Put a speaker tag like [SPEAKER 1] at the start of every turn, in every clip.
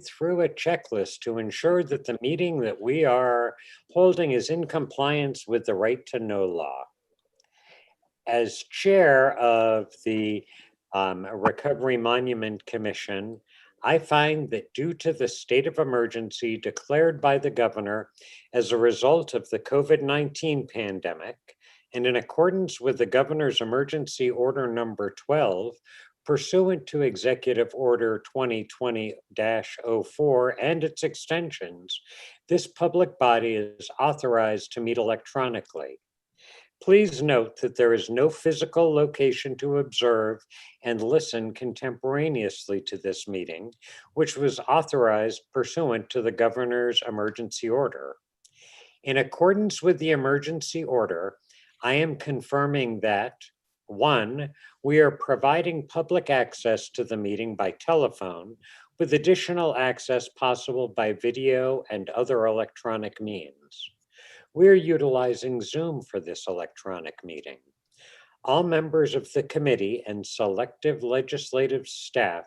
[SPEAKER 1] through a checklist to ensure that the meeting that we are holding is in compliance with the right to know law. As chair of the Recovery Monument Commission, I find that due to the state of emergency declared by the governor as a result of the COVID-19 pandemic, and in accordance with the governor's emergency order number 12, pursuant to Executive Order 2020-04 and its extensions, this public body is authorized to meet electronically. Please note that there is no physical location to observe and listen contemporaneously to this meeting, which was authorized pursuant to the governor's emergency order. In accordance with the emergency order, I am confirming that 1, we are providing public access to the meeting by telephone, with additional access possible by video and other electronic means. We're utilizing Zoom for this electronic meeting. All members of the committee and selective legislative staff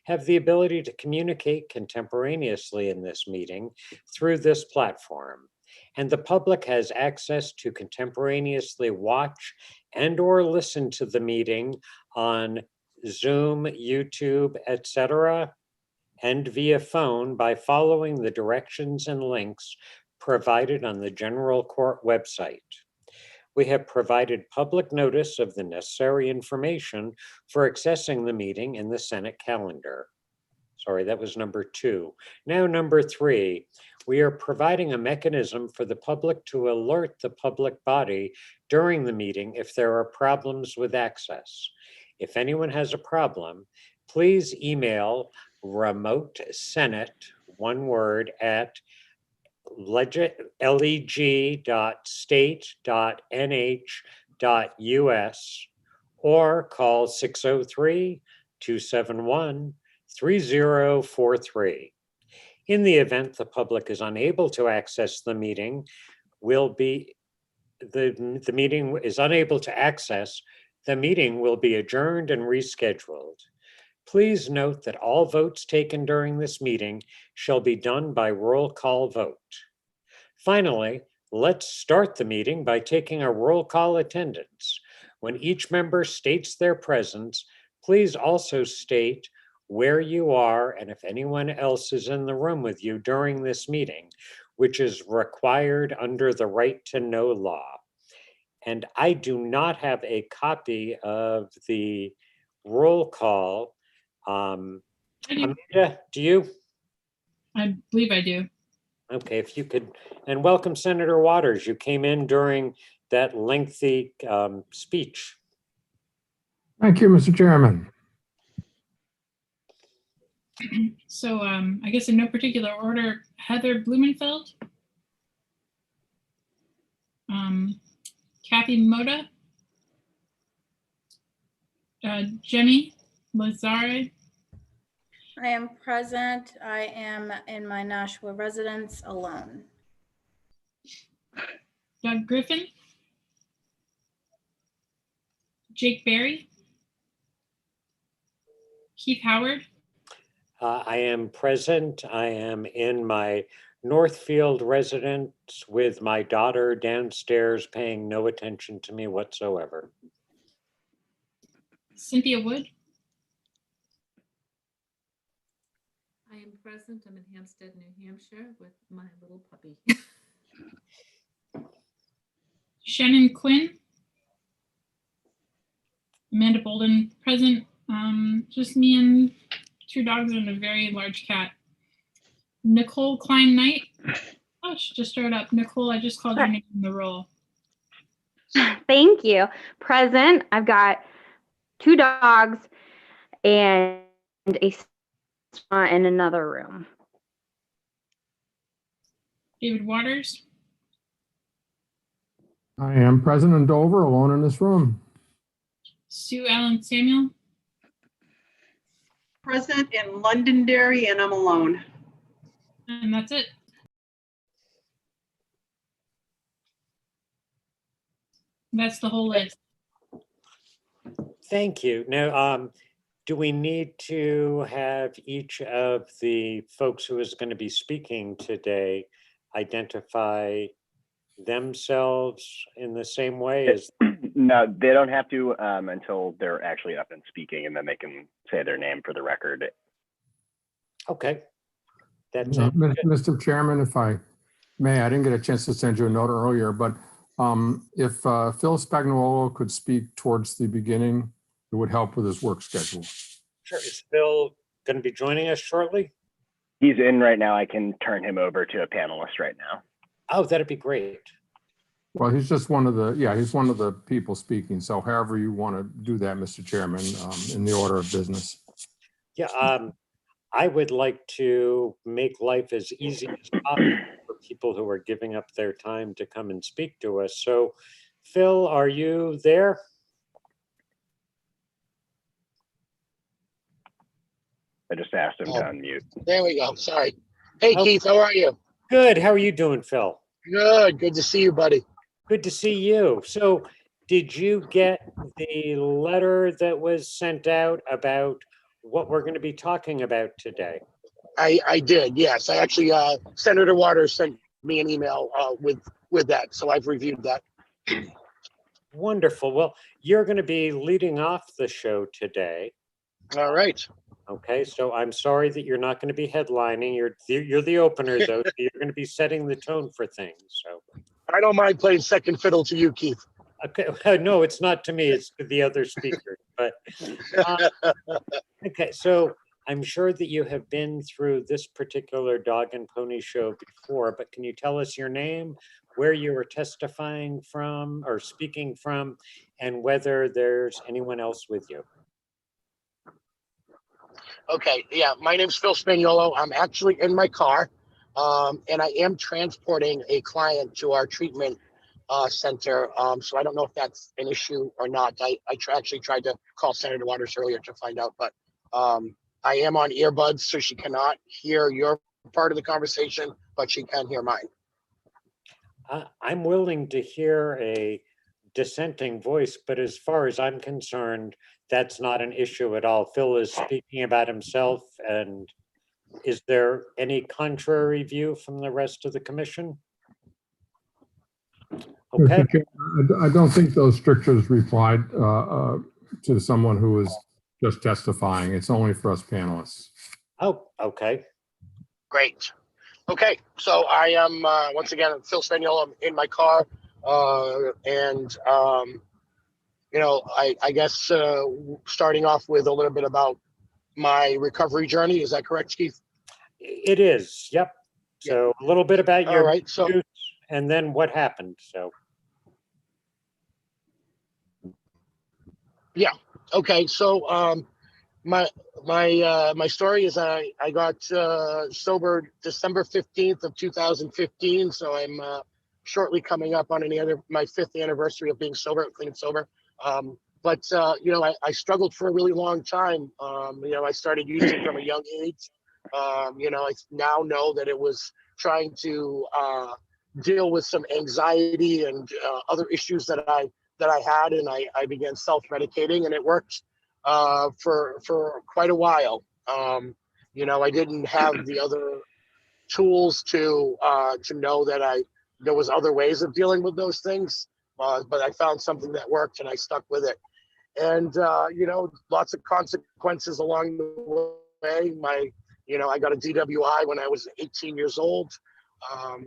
[SPEAKER 1] have the ability to communicate contemporaneously in this meeting through this platform, and the public has access to contemporaneously watch and/or listen to the meeting on Zoom, YouTube, etc., and via phone by following the directions and links provided on the General Court website. We have provided public notice of the necessary information for accessing the meeting in the Senate calendar. Sorry, that was number 2. Now, number 3, we are providing a mechanism for the public to alert the public body during the meeting if there are problems with access. If anyone has a problem, please email remotesenate, one word, at leg.state.nh.us or call 603-271-3043. In the event the public is unable to access the meeting, the meeting is unable to access, the meeting will be adjourned and rescheduled. Please note that all votes taken during this meeting shall be done by roll call vote. Finally, let's start the meeting by taking a roll call attendance. When each member states their presence, please also state where you are and if anyone else is in the room with you during this meeting, which is required under the right to know law. And I do not have a copy of the roll call. Amanda, do you?
[SPEAKER 2] I believe I do.
[SPEAKER 1] Okay, if you could, and welcome Senator Waters. You came in during that lengthy speech.
[SPEAKER 3] Thank you, Mr. Chairman.
[SPEAKER 2] So I guess in no particular order, Heather Blumenfeld, Kathy Moda, Jenny Lazare.
[SPEAKER 4] I am present. I am in my Nashua residence alone.
[SPEAKER 2] Doug Griffin, Jake Berry, Keith Howard.
[SPEAKER 1] I am present. I am in my Northfield residence with my daughter downstairs paying no attention to me whatsoever.
[SPEAKER 2] Cynthia Wood.
[SPEAKER 5] I am present. I'm in Hampstead, New Hampshire with my little puppy.
[SPEAKER 2] Shannon Quinn. Amanda Bolden present. Just me and 2 dogs and a very large cat. Nicole Klein Knight. Oh, she just showed up. Nicole, I just called your name in the roll.
[SPEAKER 6] Thank you. Present. I've got 2 dogs and a in another room.
[SPEAKER 2] David Waters.
[SPEAKER 3] I am present in Dover, alone in this room.
[SPEAKER 2] Sue Ellen Samuel.
[SPEAKER 7] Present in Londonderry, and I'm alone.
[SPEAKER 2] And that's it. That's the whole list.
[SPEAKER 1] Thank you. Now, Do we need to have each of the folks who is going to be speaking today identify themselves in the same way as?
[SPEAKER 8] No, they don't have to until they're actually up and speaking, and then they can say their name for the record.
[SPEAKER 1] Okay. That's
[SPEAKER 3] Yeah,
[SPEAKER 1] it.
[SPEAKER 3] Mr. Chairman, if I may, I didn't get a chance to send you a note earlier, but if Phil Spagnuolo could speak towards the beginning, it would help with his work schedule.
[SPEAKER 1] Sure. Is Phil going to be joining us shortly?
[SPEAKER 8] He's in right now. I can turn him over to a panelist right now.
[SPEAKER 1] Oh, that'd be great.
[SPEAKER 3] Well, he's just one of the, he's one of the people speaking. So however you want to do that, Mr. Chairman, in the order of business.
[SPEAKER 1] Yeah, I would like to make life as easy as possible for people who are giving up their time to come and speak to us. So, Phil, are you there?
[SPEAKER 8] I just asked him to unmute.
[SPEAKER 9] There we go. Sorry. Hey,
[SPEAKER 1] Oh.
[SPEAKER 9] Keith, how are you?
[SPEAKER 1] Good. How are you doing, Phil?
[SPEAKER 9] Good. Good to see you, buddy.
[SPEAKER 1] Good to see you. So, did you get the letter that was sent out about what we're going to be talking about today?
[SPEAKER 9] I did. Yes. I actually, Senator Waters sent me an email with that. So I've reviewed that.
[SPEAKER 1] Wonderful. Well, you're going to be leading off the show today.
[SPEAKER 9] All right.
[SPEAKER 1] Okay, so I'm sorry that you're not going to be headlining. You're the opener, though. So you're going to be setting the tone for things. So
[SPEAKER 9] I don't mind playing second fiddle to you, Keith.
[SPEAKER 1] okay, no, it's not to me. It's to the other speaker. But okay, so I'm sure that you have been through this particular dog and pony show before. But can you tell us your name, where you were testifying from or speaking from, and whether there's anyone else with you?
[SPEAKER 9] Okay. Yeah. My name's Phil Spagnuolo. I'm actually in my car, and I am transporting a client to our treatment center. So I don't know if that's an issue or not. I actually tried to call Senator Waters earlier to find out, but I am on earbuds, so she cannot hear your part of the conversation, but she can hear mine.
[SPEAKER 1] I'm willing to hear a dissenting voice, but as far as I'm concerned, that's not an issue at all. Phil is speaking about himself, and is there any contrary view from the rest of the commission? Okay.
[SPEAKER 3] Mr. Chairman, I don't think those strictures applied to someone who is just testifying. It's only for us panelists.
[SPEAKER 1] Oh, okay.
[SPEAKER 9] Great. Okay. So I am, once again, Phil Spagnuolo. I'm in my car. You know, I guess starting off with a little bit about my recovery journey. Is that correct, Keith?
[SPEAKER 1] It is. Yep. So a little bit about
[SPEAKER 9] All
[SPEAKER 1] your
[SPEAKER 9] right. So
[SPEAKER 1] use and then what happened. So
[SPEAKER 9] yeah. Okay. So my story is I got sober December 15th of 2015. So I'm shortly coming up on my 5th anniversary of being sober, clean and sober. But you know, I struggled for a really long time. You know, I started using from a young age. You know, I now know that it was trying to deal with some anxiety and other issues that I had, and I began self-medicating, and it worked for quite a while. You know, I didn't have the other tools to know that there was other ways of dealing with those things. But I found something that worked, and I stuck with it. And you know, lots of consequences along the way. You know, I got a DWI when I was 18 years old.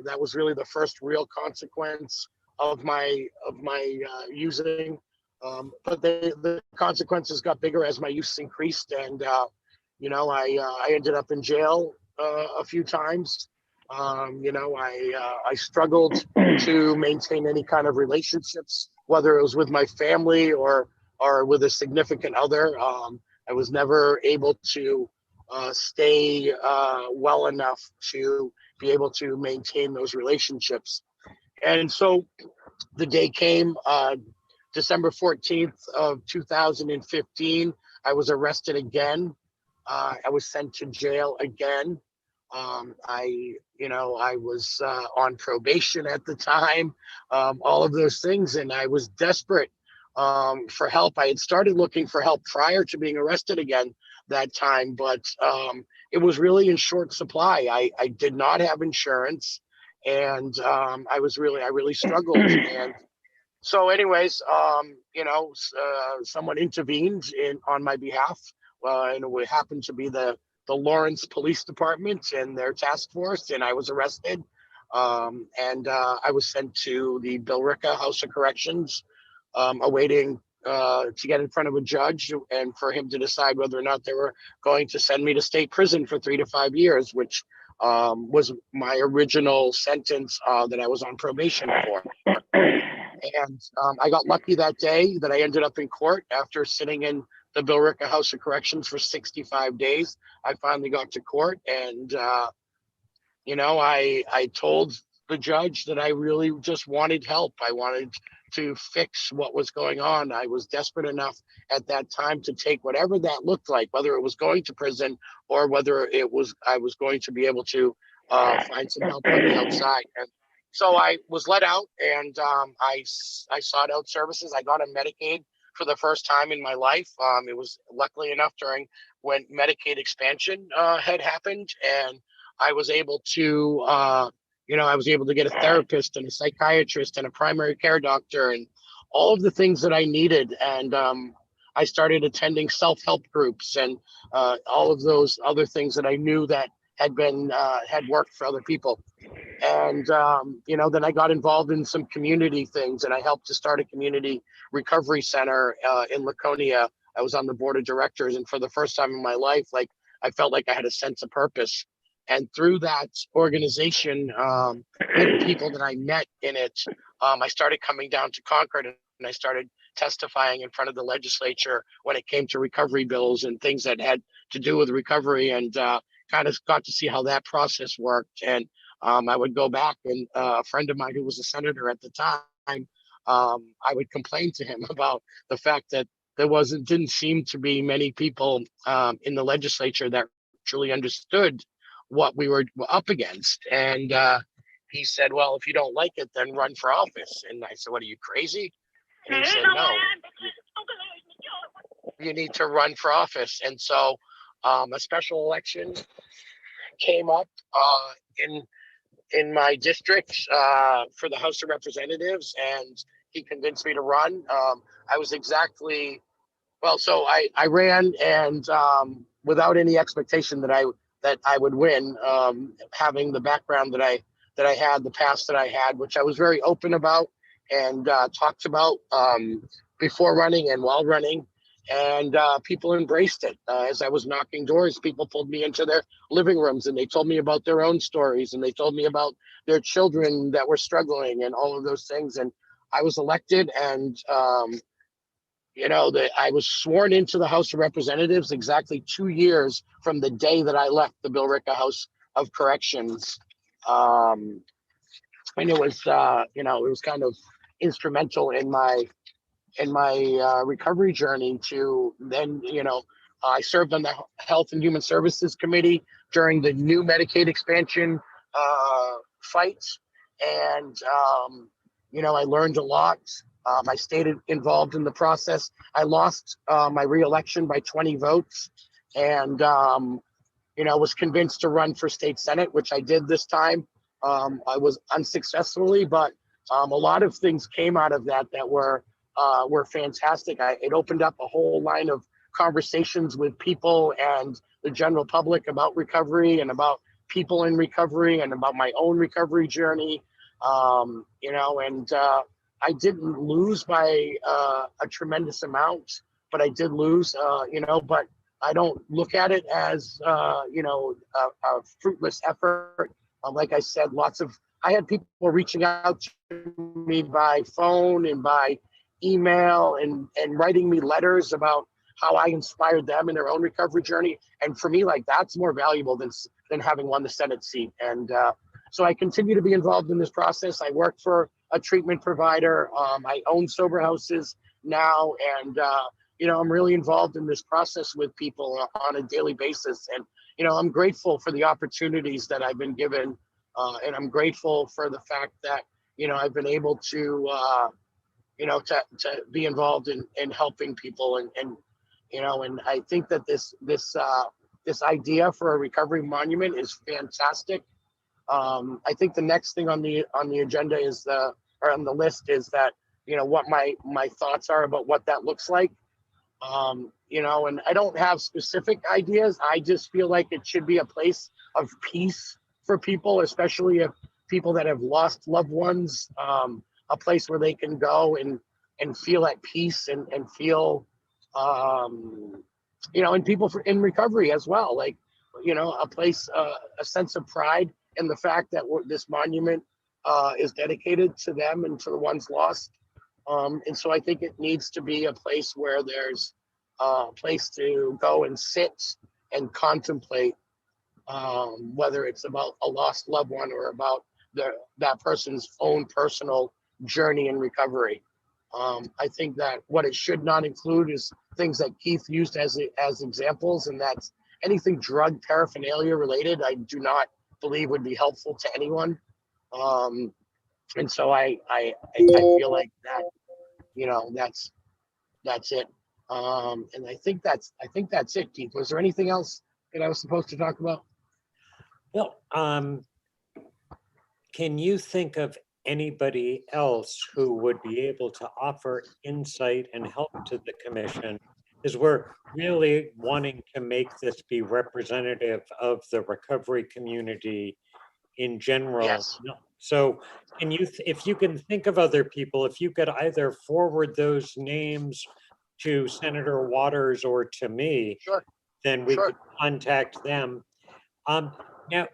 [SPEAKER 9] That was really the first real consequence of my using. But the consequences got bigger as my use increased, and you know, I ended up in jail a few times. You know, I struggled to maintain any kind of relationships, whether it was with my family or with a significant other. I was never able to stay well enough to be able to maintain those relationships. And so the day came, December 14th of 2015, I was arrested again. I was sent to jail again. I was on probation at the time, all of those things, and I was desperate for help. I had started looking for help prior to being arrested again that time, but it was really in short supply. I did not have insurance, and I really struggled. And so anyways, someone intervened on my behalf, and it would happen to be the Lawrence Police Department and their task force, and I was arrested. And I was sent to the Billerica House of Corrections, awaiting to get in front of a judge and for him to decide whether or not they were going to send me to state prison for 3 to 5 years, which was my original sentence that I was on probation for. And I got lucky that day that I ended up in court after sitting in the Billerica House of Corrections for 65 days. I finally got to court, and I told the judge that I really just wanted help. I wanted to fix what was going on. I was desperate enough at that time to take whatever that looked like, whether it was going to prison or whether I was going to be able to find some help on the outside. And so I was let out, and I sought out services. I got on Medicaid for the first time in my life. It was luckily enough during when Medicaid expansion had happened, and I was able to get a therapist and a psychiatrist and a primary care doctor and all of the things that I needed. And I started attending self-help groups and all of those other things that I knew that had worked for other people. And, then I got involved in some community things, and I helped to start a community recovery center in Laconia. I was on the board of directors, and for the first time in my life, I felt like I had a sense of purpose. And through that organization, and the people that I met in it, I started coming down to Concord, and I started testifying in front of the legislature when it came to recovery bills and things that had to do with recovery, and kind of got to see how that process worked. And I would go back, and a friend of mine who was a senator at the time, I would complain to him about the fact that didn't seem to be many people in the legislature that truly understood what we were up against. And he said, well, if you don't like it, then run for office. And I said, what, are you crazy? And he said, no, you need to run for office. And so a special election came up in my district for the House of Representatives, and he convinced me to run. So I ran, and without any expectation that I would win, having the background that I had, the past that I had, which I was very open about and talked about before running and while running. And people embraced it. As I was knocking doors, people pulled me into their living rooms, and they told me about their own stories, and they told me about their children that were struggling and all of those things. And I was elected, and I was sworn into the House of Representatives exactly 2 years from the day that I left the Billerica House of Corrections. And it was, it was kind of instrumental in my recovery journey to then, I served on the Health and Human Services Committee during the new Medicaid expansion fights. And, I learned a lot. I stayed involved in the process. I lost my reelection by 20 votes, and, was convinced to run for state Senate, which I did this time. I was unsuccessfully, but a lot of things came out of that were fantastic. It opened up a whole line of conversations with people and the general public about recovery and about people in recovery and about my own recovery journey. I didn't lose by a tremendous amount, but I did lose, but I don't look at it as, a fruitless effort. Like I said, I had people reaching out to me by phone and by email and writing me letters about how I inspired them in their own recovery journey. And for me, that's more valuable than having won the Senate seat. And so I continue to be involved in this process. I work for a treatment provider. I own sober houses now. And, I'm really involved in this process with people on a daily basis. And, I'm grateful for the opportunities that I've been given. And I'm grateful for the fact that, I've been able to to be involved in helping people and I think that this idea for a recovery monument is fantastic. I think the next thing on the agenda or on the list is that, what my thoughts are about what that looks like. And I don't have specific ideas. I just feel like it should be a place of peace for people, especially if people that have lost loved ones, a place where they can go and feel at peace and feel, and people in recovery as well. Like, a place, a sense of pride in the fact that this monument is dedicated to them and to the ones lost. And so I think it needs to be a place where there's a place to go and sit and contemplate, whether it's about a lost loved one or about that person's own personal journey in recovery. I think that what it should not include is things that Keith used as examples, and that's anything drug paraphernalia related. I do not believe would be helpful to anyone. And so I feel like that, that's it. And I think that's it, Keith. Was there anything else that I was supposed to talk about?
[SPEAKER 1] Well, can you think of anybody else who would be able to offer insight and help to the commission? Because we're really wanting to make this be representative of the recovery community in general.
[SPEAKER 9] Yes.
[SPEAKER 1] So can you, if you can think of other people, if you could either forward those names to Senator Waters or to me,
[SPEAKER 9] Sure.
[SPEAKER 1] then we
[SPEAKER 9] Sure.
[SPEAKER 1] could contact them. Now,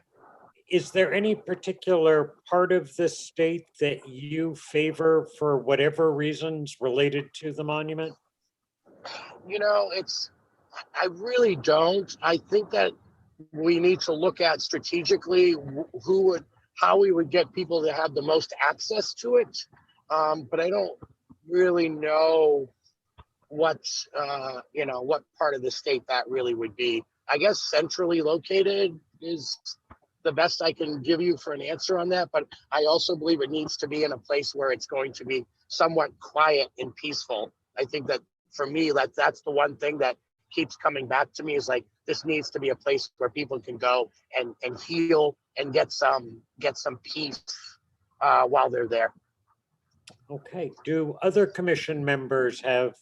[SPEAKER 1] is there any particular part of the state that you favor for whatever reasons related to the monument?
[SPEAKER 9] I really don't. I think that we need to look at strategically how we would get people to have the most access to it. But I don't really know what part of the state that really would be. I guess centrally located is the best I can give you for an answer on that. But I also believe it needs to be in a place where it's going to be somewhat quiet and peaceful. I think that for me, that's the one thing that keeps coming back to me is like, this needs to be a place where people can go and heal and get some peace while they're there.
[SPEAKER 1] Okay, do other commission members have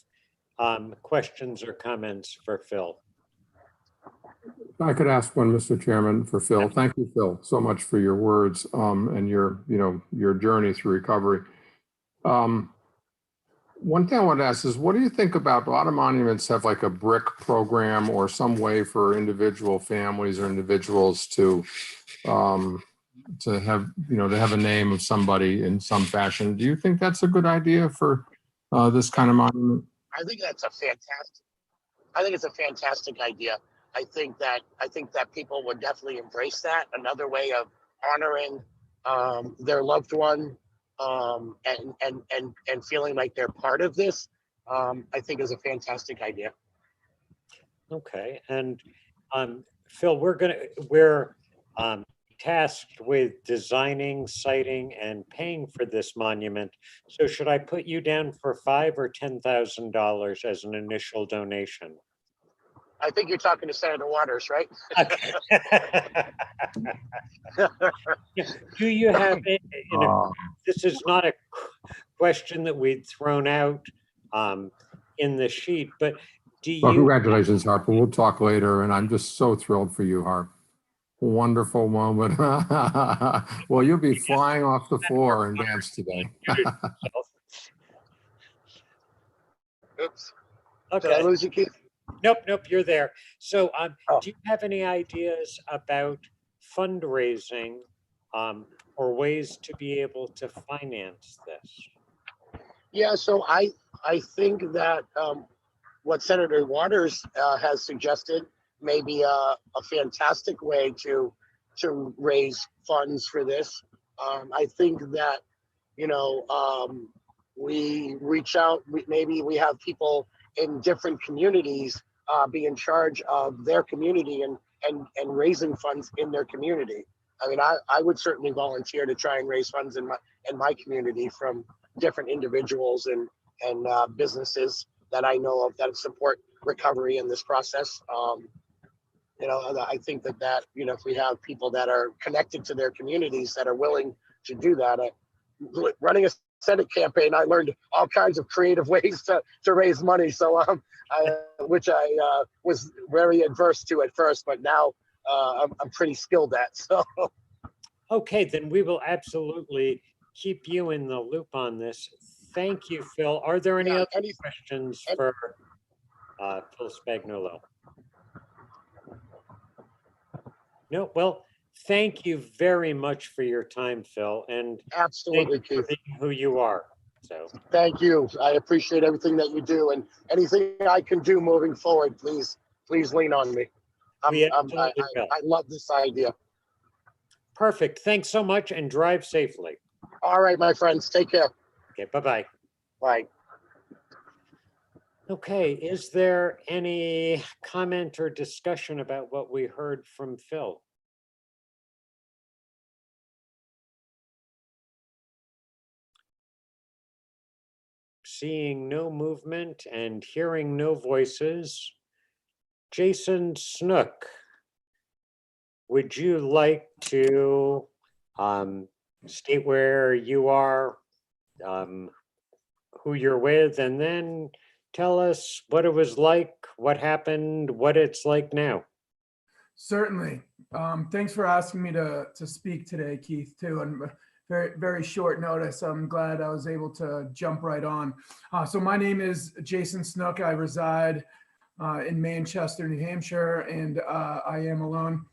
[SPEAKER 1] questions or comments for Phil?
[SPEAKER 3] I could ask one, Mr. Chairman, for Phil. Thank you, Phil, so much for your words and your journey through recovery. One thing I want to ask is, what do you think about a lot of monuments have like a brick program or some way for individual families or individuals to have a name of somebody in some fashion? Do you think that's a good idea for this kind of monument?
[SPEAKER 9] I think it's a fantastic idea. I think that people would definitely embrace that. Another way of honoring their loved one and feeling like they're part of this, I think is a fantastic idea.
[SPEAKER 1] Okay, and Phil, we're tasked with designing, citing, and paying for this monument. So should I put you down for $5,000 or $10,000 as an initial donation?
[SPEAKER 9] I think you're talking to Senator Waters, right?
[SPEAKER 1] Okay. Do you have it? This is not a question that we'd thrown out in the sheet, but do you?
[SPEAKER 3] Well, congratulations, Harper. We'll talk later, and I'm just so thrilled for you, Harp. Wonderful moment. Well, you'll be flying off the floor and dance today.
[SPEAKER 9] Oops.
[SPEAKER 1] Okay.
[SPEAKER 9] Did I lose you, Keith?
[SPEAKER 1] Nope, you're there. So do you have any ideas about fundraising or ways to be able to finance this?
[SPEAKER 9] Yeah, so I think that what Senator Waters has suggested may be a fantastic way to raise funds for this. I think that, we reach out, maybe we have people in different communities be in charge of their community and raising funds in their community. I mean, I would certainly volunteer to try and raise funds in my community from different individuals and businesses that I know of that support recovery in this process. You know, I think that, you know, if we have people that are connected to their communities that are willing to do that, running a Senate campaign, I learned all kinds of creative ways to raise money. So, which I was very adverse to at first, but now I'm pretty skilled at. So,
[SPEAKER 1] Okay, then we will absolutely keep you in the loop on this. Thank you, Phil. Are there any
[SPEAKER 9] yeah,
[SPEAKER 1] other questions for Phil Spagnuolo? No, well, thank you very much for your time, Phil, and thank
[SPEAKER 9] absolutely,
[SPEAKER 1] you for
[SPEAKER 9] Keith.
[SPEAKER 1] being who you are. So,
[SPEAKER 9] Thank you. I appreciate everything that you do, and anything I can do moving forward, please lean on me.
[SPEAKER 1] we absolutely will.
[SPEAKER 9] I love this idea.
[SPEAKER 1] Perfect. Thanks so much, and drive safely.
[SPEAKER 9] All right, my friends, take care.
[SPEAKER 1] Okay, bye-bye.
[SPEAKER 9] Bye.
[SPEAKER 1] Okay, is there any comment or discussion about what we heard from Phil? Seeing no movement and hearing no voices, Jason Snook, would you like to state where you are, who you're with, and then tell us what it was like, what happened, what it's like now?
[SPEAKER 10] Certainly. Thanks for asking me to speak today, Keith, too. And very, very short notice. I'm glad I was able to jump right on. So my name is Jason Snook. I reside in Manchester, New Hampshire, and I am alone.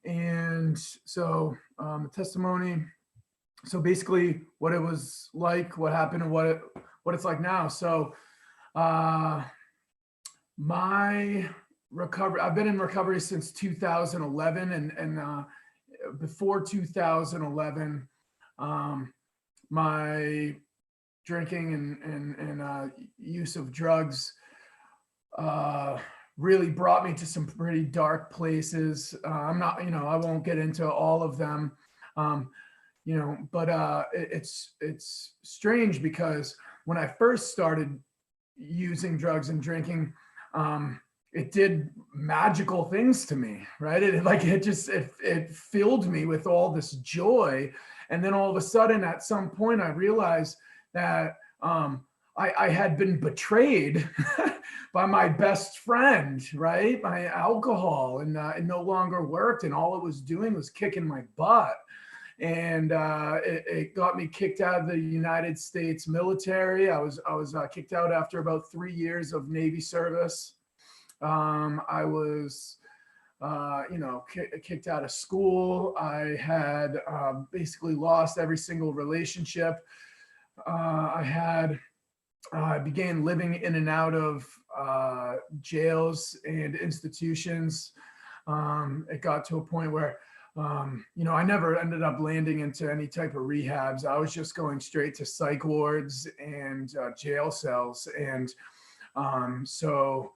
[SPEAKER 10] And so the testimony, so basically what it was like, what happened, and what it's like now. So my recovery, I've been in recovery since 2011, and before 2011, my drinking and use of drugs really brought me to some pretty dark places. I'm not, you know, I won't get into all of them, you know, but it's strange because when I first started using drugs and drinking, it did magical things to me, right? It filled me with all this joy. And then all of a sudden, at some point, I realized that I had been betrayed by my best friend, right? My alcohol, and it no longer worked. And all it was doing was kicking my butt. And it got me kicked out of the United States military. I was kicked out after about 3 years of Navy service. I was, you know, kicked out of school. I had basically lost every single relationship I had. I began living in and out of jails and institutions. It got to a point where, you know, I never ended up landing into any type of rehabs. I was just going straight to psych wards and jail cells. And so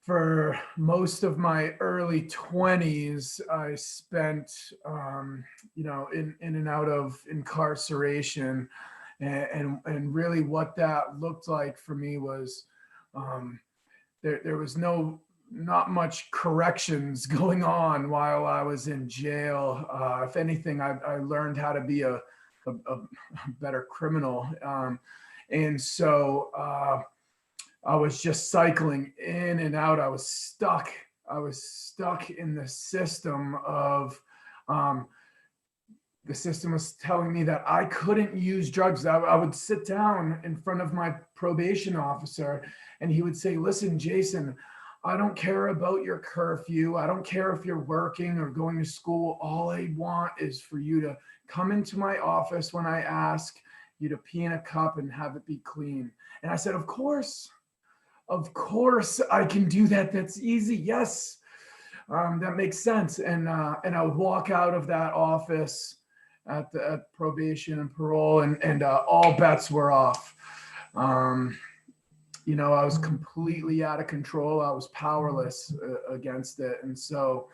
[SPEAKER 10] for most of my early 20s, I spent, you know, in and out of incarceration. And really what that looked like for me was there was not much corrections going on while I was in jail. If anything, I learned how to be a better criminal. And so I was just cycling in and out. I was stuck in the system of, the system was telling me that I couldn't use drugs. I would sit down in front of my probation officer and he would say, listen, Jason, I don't care about your curfew. I don't care if you're working or going to school. All I want is for you to come into my office when I ask you to pee in a cup and have it be clean. And I said, of course I can do that. That's easy. Yes, that makes sense. And I would walk out of that office at probation and parole, and all bets were off. You know, I was completely out of control. I was powerless against it. And so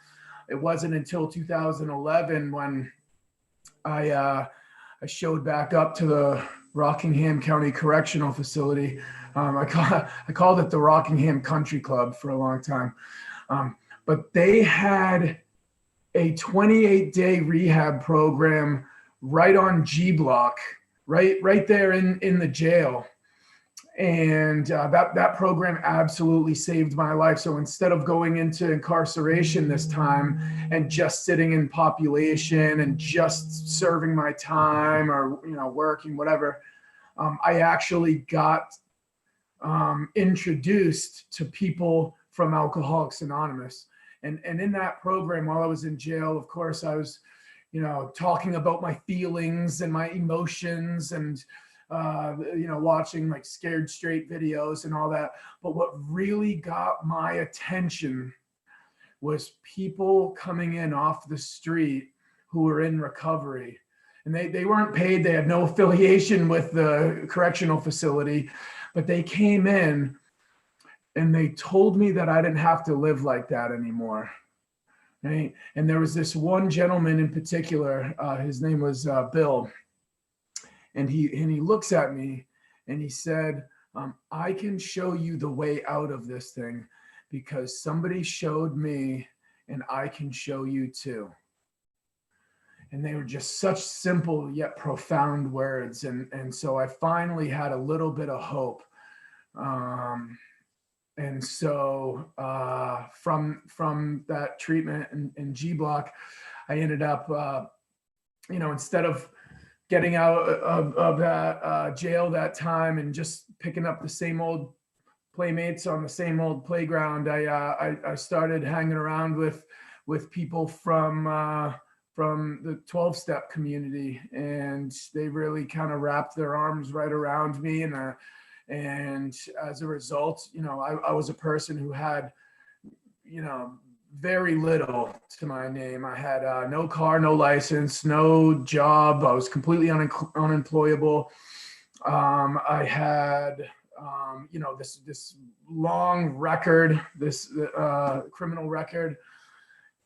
[SPEAKER 10] it wasn't until 2011 when I I showed back up to the Rockingham County Correctional Facility. I called it the Rockingham Country Club for a long time. But they had a 28-day rehab program right on G Block, right there in the jail. And that program absolutely saved my life. So instead of going into incarceration this time and just sitting in population and just serving my time or working, whatever, I actually got introduced to people from Alcoholics Anonymous. And in that program, while I was in jail, of course, I was, talking about my feelings and my emotions and watching like Scared Straight videos and all that. But what really got my attention was people coming in off the street who were in recovery. And they weren't paid. They had no affiliation with the correctional facility, but they came in and they told me that I didn't have to live like that anymore. Right? And there was this one gentleman in particular, his name was Bill. And he looks at me and he said, I can show you the way out of this thing because somebody showed me and I can show you too. And they were just such simple yet profound words. And so I finally had a little bit of hope. And so from that treatment in G Block, I ended up, instead of getting out of that jail that time and just picking up the same old playmates on the same old playground, I started hanging around with people from the 12-step community, and they really kind of wrapped their arms right around me. And as a result, I was a person who had, very little to my name. I had no car, no license, no job. I was completely unemployable. I had, this long record, this criminal record,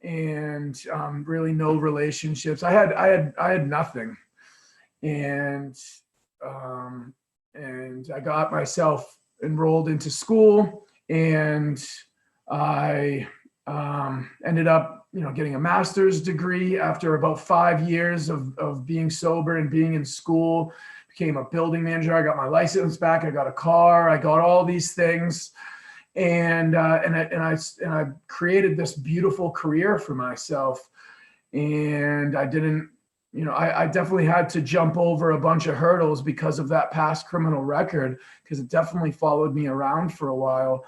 [SPEAKER 10] and really no relationships. I had nothing, and I got myself enrolled into school, and I ended up, getting a master's degree after about 5 years of being sober and being in school. Became a building manager. I got my license back. I got a car. I got all these things, and I created this beautiful career for myself. And I didn't, I definitely had to jump over a bunch of hurdles because of that past criminal record, because it definitely followed me around for a while.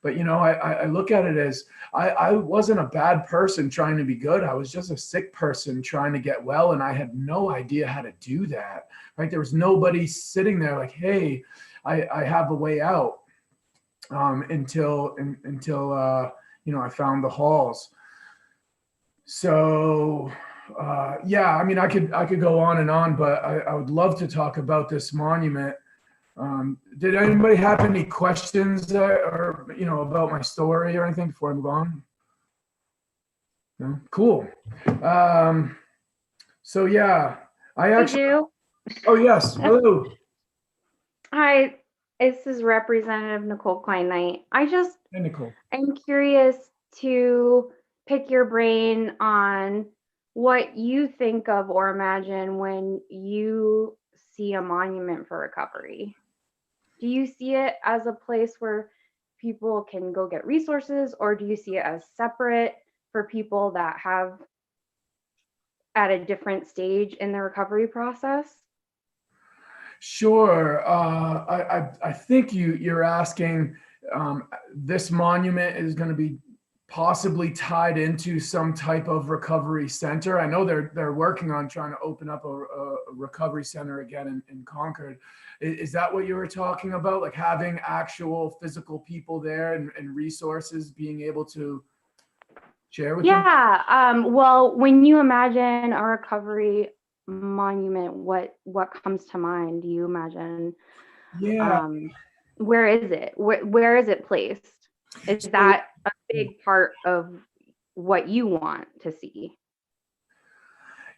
[SPEAKER 10] But, I look at it as I wasn't a bad person trying to be good. I was just a sick person trying to get well. And I had no idea how to do that, right? There was nobody sitting there like, hey, I have a way out, until I found the halls. So, I could go on and on, but I would love to talk about this monument. Did anybody have any questions or about my story or anything before I move on? No? Cool. So yeah, I actually.
[SPEAKER 6] do.
[SPEAKER 10] Oh yes. Hello.
[SPEAKER 6] Hi, this is Representative Nicole Klein Knight.
[SPEAKER 10] Hey, Nicole.
[SPEAKER 6] I'm curious to pick your brain on what you think of or imagine when you see a monument for recovery. Do you see it as a place where people can go get resources, or do you see it as separate for people that have at a different stage in the recovery process?
[SPEAKER 10] Sure. I think you're asking, this monument is going to be possibly tied into some type of recovery center. I know they're working on trying to open up a recovery center again in Concord. Is that what you were talking about? Like having actual physical people there and resources being able to share with them?
[SPEAKER 6] Yeah. Well, when you imagine a recovery monument, what comes to mind? Do you imagine?
[SPEAKER 10] Yeah.
[SPEAKER 6] Where is it? Where is it placed? Is that a big part of what you want to see?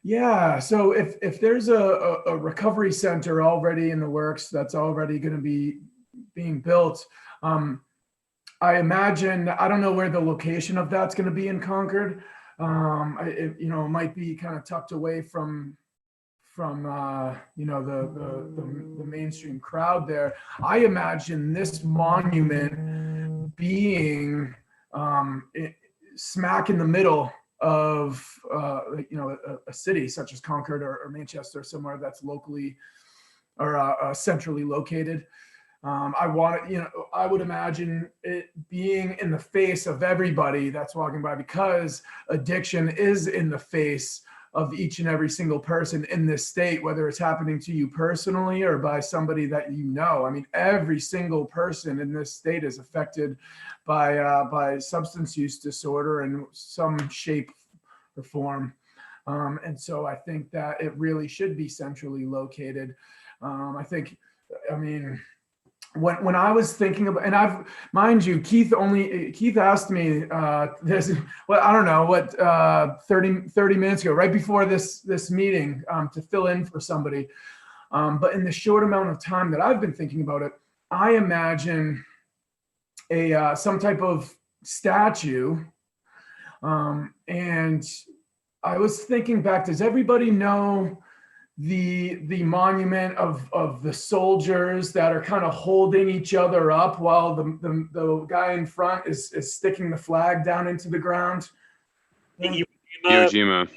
[SPEAKER 10] Yeah, so if there's a recovery center already in the works that's already going to be being built, I imagine, I don't know where the location of that's going to be in Concord. It might be kind of tucked away from the mainstream crowd there. I imagine this monument being smack in the middle of a city such as Concord or Manchester, somewhere that's locally or centrally located. I would imagine it being in the face of everybody that's walking by, because addiction is in the face of each and every single person in this state, whether it's happening to you personally or by somebody that you know. I mean, every single person in this state is affected by substance use disorder in some shape or form. And so I think that it really should be centrally located. When I was thinking about, and mind you, Keith asked me this, well, I don't know what, 30 minutes ago, right before this meeting, to fill in for somebody. But in the short amount of time that I've been thinking about it, I imagine some type of statue. And I was thinking back, does everybody know the monument of the soldiers that are kind of holding each other up while the guy in front is sticking the flag down into the ground?
[SPEAKER 11] Iwo Jima.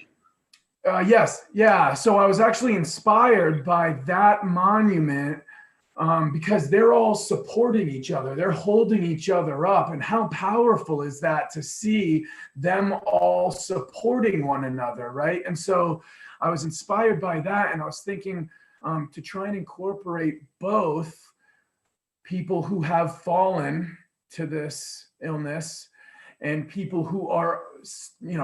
[SPEAKER 10] Yes, yeah. So I was actually inspired by that monument because they're all supporting each other. They're holding each other up. And how powerful is that to see them all supporting one another, right? And so I was inspired by that, and I was thinking to try and incorporate both people who have fallen to this illness and people who are,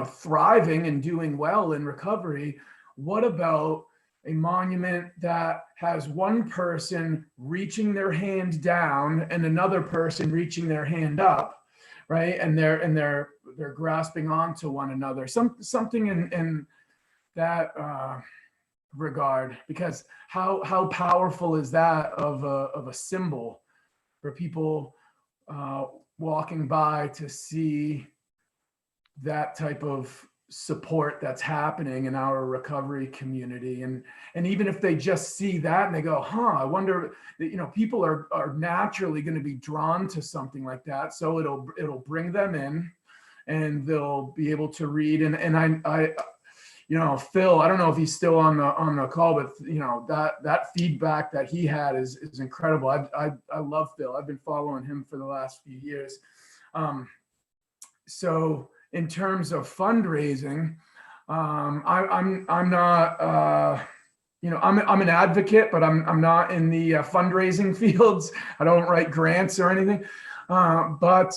[SPEAKER 10] thriving and doing well in recovery. What about a monument that has one person reaching their hand down and another person reaching their hand up, right? And they're grasping onto one another. Something in that regard, because how powerful is that of a symbol for people walking by to see that type of support that's happening in our recovery community. And even if they just see that and they go, I wonder, people are naturally going to be drawn to something like that. So it'll bring them in and they'll be able to read. And I Phil, I don't know if he's still on the call, but that feedback that he had is incredible. I love Phil. I've been following him for the last few years. So in terms of fundraising, I'm not, I'm an advocate, but I'm not in the fundraising fields. I don't write grants or anything. But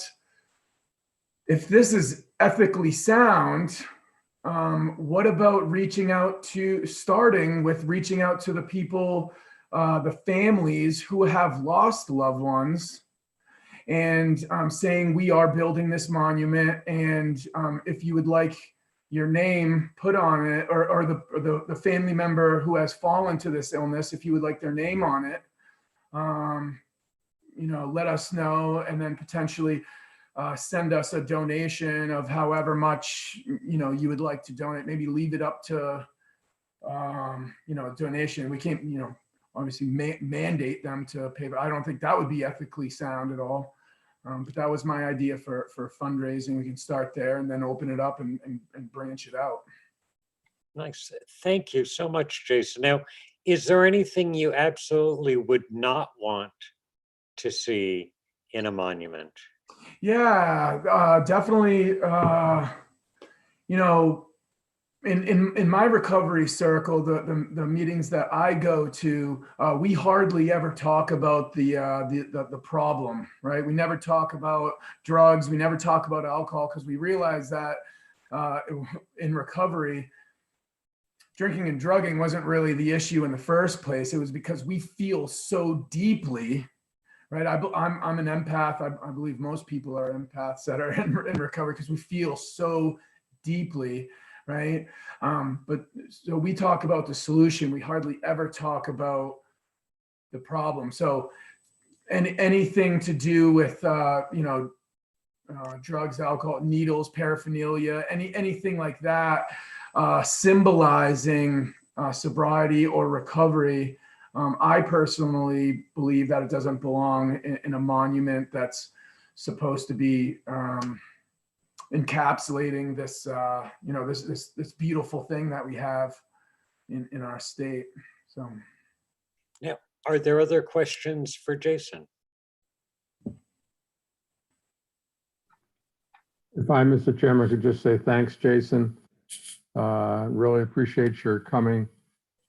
[SPEAKER 10] if this is ethically sound, what about starting with reaching out to the people, the families who have lost loved ones, and saying, we are building this monument, and if you would like your name put on it, or the family member who has fallen to this illness, if you would like their name on it, let us know, and then potentially send us a donation of however much you would like to donate. Maybe leave it up to donation. We can't obviously mandate them to pay, but I don't think that would be ethically sound at all. But that was my idea for fundraising. We can start there and then open it up and branch it out.
[SPEAKER 1] Nice. Thank you so much, Jason. Now, is there anything you absolutely would not want to see in a monument?
[SPEAKER 10] Yeah, definitely. In my recovery circle, the meetings that I go to, we hardly ever talk about the problem, right? We never talk about drugs. We never talk about alcohol, because we realize that in recovery, drinking and drugging wasn't really the issue in the first place. It was because we feel so deeply. Right, I'm an empath. I believe most people are empaths that are in recovery, because we feel so deeply, right? But so we talk about the solution. We hardly ever talk about the problem. So anything to do with, drugs, alcohol, needles, paraphernalia, anything like that, symbolizing sobriety or recovery. I personally believe that it doesn't belong in a monument that's supposed to be encapsulating this, this beautiful thing that we have in our state. So,
[SPEAKER 1] Now, are there other questions for Jason?
[SPEAKER 3] If I, Mr. Chairman, could just say thanks, Jason. Really appreciate your coming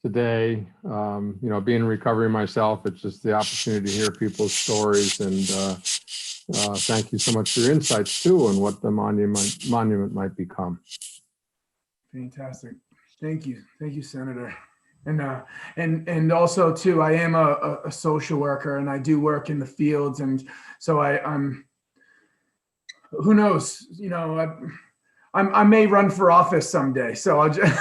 [SPEAKER 3] today. Being in recovery myself, it's just the opportunity to hear people's stories, and thank you so much for your insights too on what the monument might become.
[SPEAKER 10] fantastic. Thank you, Senator. And also too, I am a social worker, and I do work in the fields, and so I'm. Who knows? I may run for office someday. So I'll just,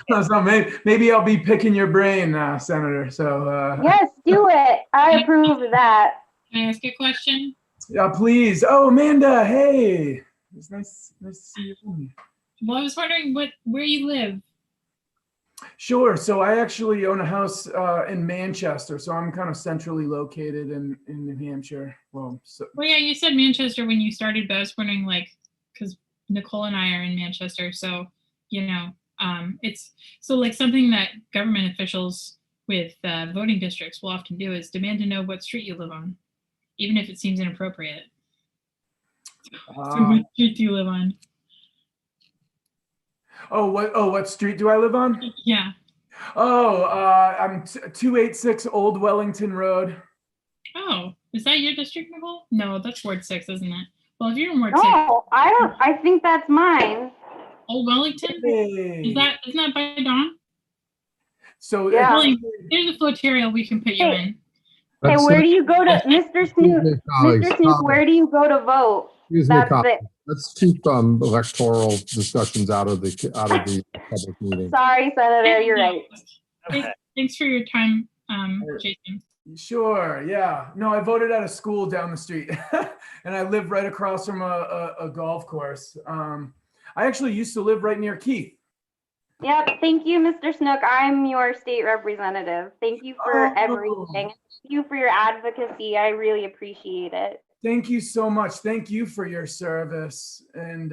[SPEAKER 10] so maybe I'll be picking your brain, Senator. So
[SPEAKER 6] Yes, do it. I approve of that.
[SPEAKER 2] Can I ask a question?
[SPEAKER 10] yeah, please. Oh, Amanda, hey, it's nice to see you.
[SPEAKER 2] Well, I was wondering where you live.
[SPEAKER 10] Sure. So I actually own a house in Manchester, so I'm kind of centrally located in New Hampshire. Well,
[SPEAKER 2] Yeah, you said Manchester when you started, but I was wondering, because Nicole and I are in Manchester, so it's something that government officials with voting districts will often do is demand to know what street you live on, even if it seems inappropriate. So what street do you live on?
[SPEAKER 10] What street do I live on?
[SPEAKER 2] Yeah.
[SPEAKER 10] I'm 286 Old Wellington Road.
[SPEAKER 2] Oh, is that your district, Nicole? No, that's Ward 6, isn't it? Well, if you're in Ward 6.
[SPEAKER 6] No, I think that's mine.
[SPEAKER 2] Old Wellington?
[SPEAKER 10] Hey.
[SPEAKER 2] Isn't that by Dawn?
[SPEAKER 10] So
[SPEAKER 6] Yeah.
[SPEAKER 2] Really, there's a floterial we can put you in.
[SPEAKER 6] Hey, where do you go to, Mr. Snoop? Mr. Snoop, where do you go to vote? That's it.
[SPEAKER 3] Let's keep electoral discussions out of the public meeting.
[SPEAKER 6] Sorry, Senator, you're right.
[SPEAKER 2] Thanks for your time, Jason.
[SPEAKER 10] Sure. Yeah. No, I voted at a school down the street, and I live right across from a golf course. I actually used to live right near Keith.
[SPEAKER 6] Yep. Thank you, Mr. Snook. I'm your state representative. Thank you for everything. Thank you for your advocacy. I really appreciate it.
[SPEAKER 10] Thank you so much. Thank you for your service. And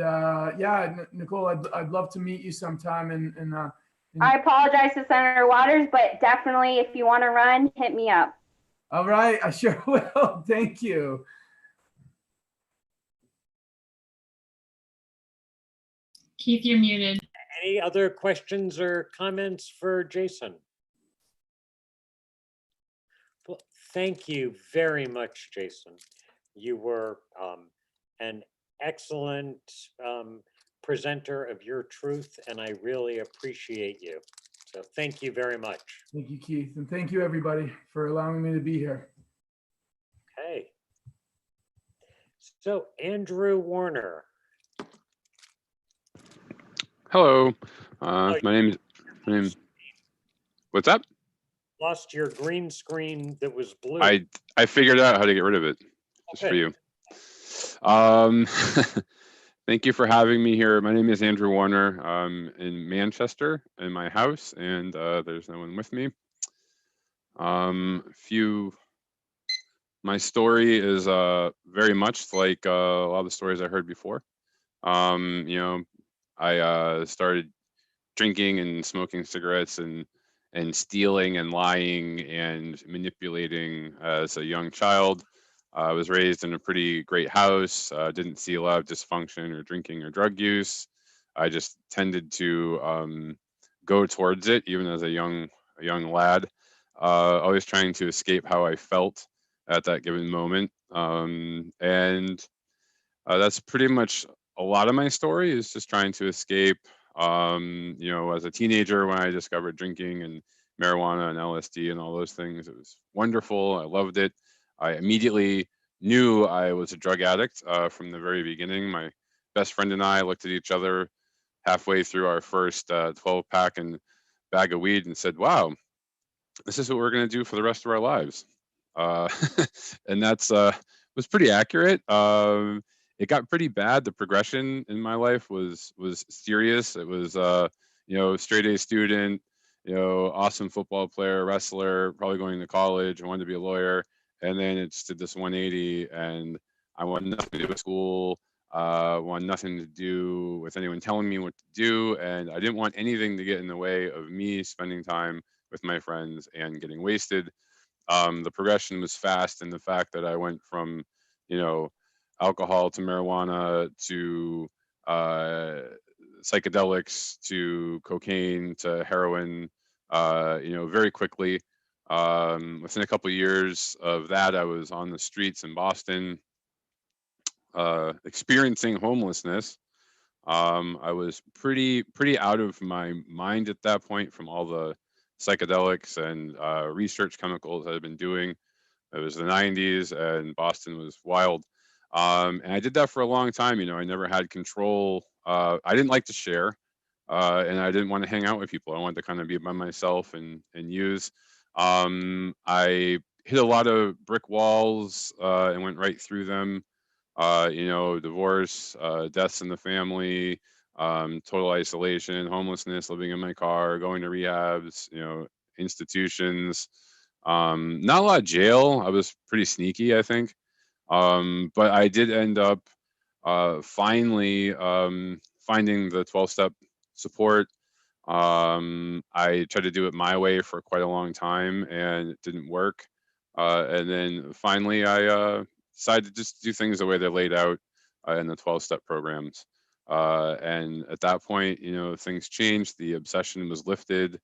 [SPEAKER 10] Nicole, I'd love to meet you sometime. And
[SPEAKER 6] I apologize to Senator Waters, but definitely if you want to run, hit me up.
[SPEAKER 10] All right, I sure will. Thank you.
[SPEAKER 2] Keith, you're muted.
[SPEAKER 1] Any other questions or comments for Jason? Well, thank you very much, Jason. You were an excellent presenter of your truth, and I really appreciate you. So thank you very much.
[SPEAKER 10] Thank you, Keith. And thank you, everybody, for allowing me to be here.
[SPEAKER 1] Okay. So Andrew Warner.
[SPEAKER 11] Hello. My name is. What's up?
[SPEAKER 1] Lost your green screen that was blue.
[SPEAKER 11] I figured out how to get rid of it just for you. Thank you for having me here. My name is Andrew Warner. I'm in Manchester in my house, and there's no one with me. My story is very much like a lot of the stories I heard before. I started drinking and smoking cigarettes and stealing and lying and manipulating as a young child. I was raised in a pretty great house, didn't see a lot of dysfunction or drinking or drug use. I just tended to go towards it, even as a young lad, always trying to escape how I felt at that given moment. That's pretty much a lot of my story, is just trying to escape. As a teenager, when I discovered drinking and marijuana and LSD and all those things, it was wonderful. I loved it. I immediately knew I was a drug addict from the very beginning. My best friend and I looked at each other, halfway through our first 12-pack and bag of weed and said, wow, this is what we're going to do for the rest of our lives. And that's was pretty accurate. It got pretty bad. The progression in my life was serious. It was straight A student, awesome football player, wrestler, probably going to college. I wanted to be a lawyer, and then it just did this 180, and I wanted nothing to do with school. Want nothing to do with anyone telling me what to do, and I didn't want anything to get in the way of me spending time with my friends and getting wasted. The progression was fast, and the fact that I went from, alcohol to marijuana to psychedelics to cocaine to heroin, very quickly. Within a couple of years of that, I was on the streets in Boston, experiencing homelessness. I was pretty out of my mind at that point from all the psychedelics and research chemicals I've been doing. It was the 90s and Boston was wild. And I did that for a long time. I never had control. I didn't like to share, and I didn't want to hang out with people. I wanted to kind of be by myself and use. I hit a lot of brick walls and went right through them. Divorce, deaths in the family, total isolation, homelessness, living in my car, going to rehabs, institutions. Not a lot of jail. I was pretty sneaky, I think. But I did end up finally finding the 12-step support. I tried to do it my way for quite a long time, and it didn't work. And then finally, I decided to just do things the way they're laid out in the 12-step programs. And at that point, things changed. The obsession was lifted.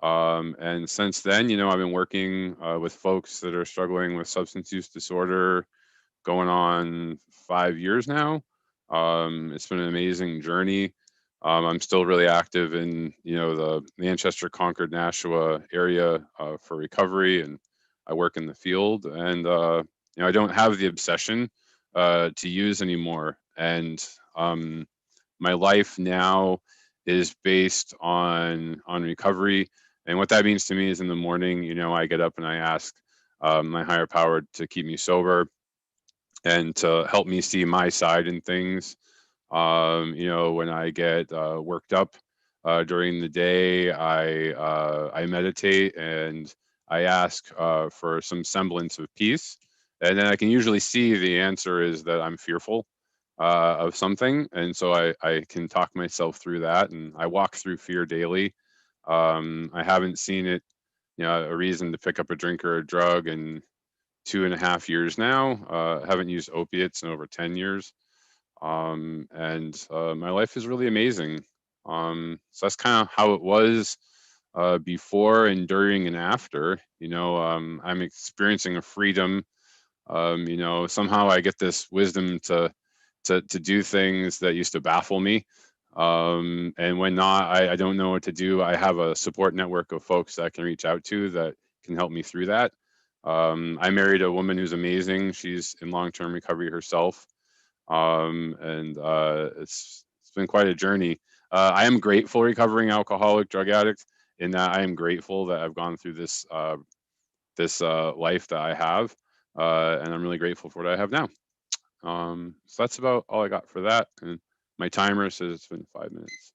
[SPEAKER 11] And since then, I've been working with folks that are struggling with substance use disorder going on 5 years now. It's been an amazing journey. I'm still really active in, the Manchester, Concord, Nashua area for recovery, and I work in the field. And I don't have the obsession to use anymore. And my life now is based on recovery. And what that means to me is in the morning, I get up and I ask my higher power to keep me sober and to help me see my side in things. When I get worked up during the day, I meditate and I ask for some semblance of peace. And then I can usually see the answer is that I'm fearful of something. And so I can talk myself through that. And I walk through fear daily. I haven't seen it, a reason to pick up a drink or a drug in 2.5 years now. Haven't used opiates in over 10 years. And my life is really amazing. So that's kind of how it was before and during and after. I'm experiencing a freedom. Somehow I get this wisdom to do things that used to baffle me. And when not, I don't know what to do. I have a support network of folks that I can reach out to that can help me through that. I married a woman who's amazing. She's in long-term recovery herself. And it's been quite a journey. I am grateful recovering alcoholic drug addict in that I am grateful that I've gone through this life that I have. And I'm really grateful for what I have now. So that's about all I got for that. And my timer says it's been 5 minutes.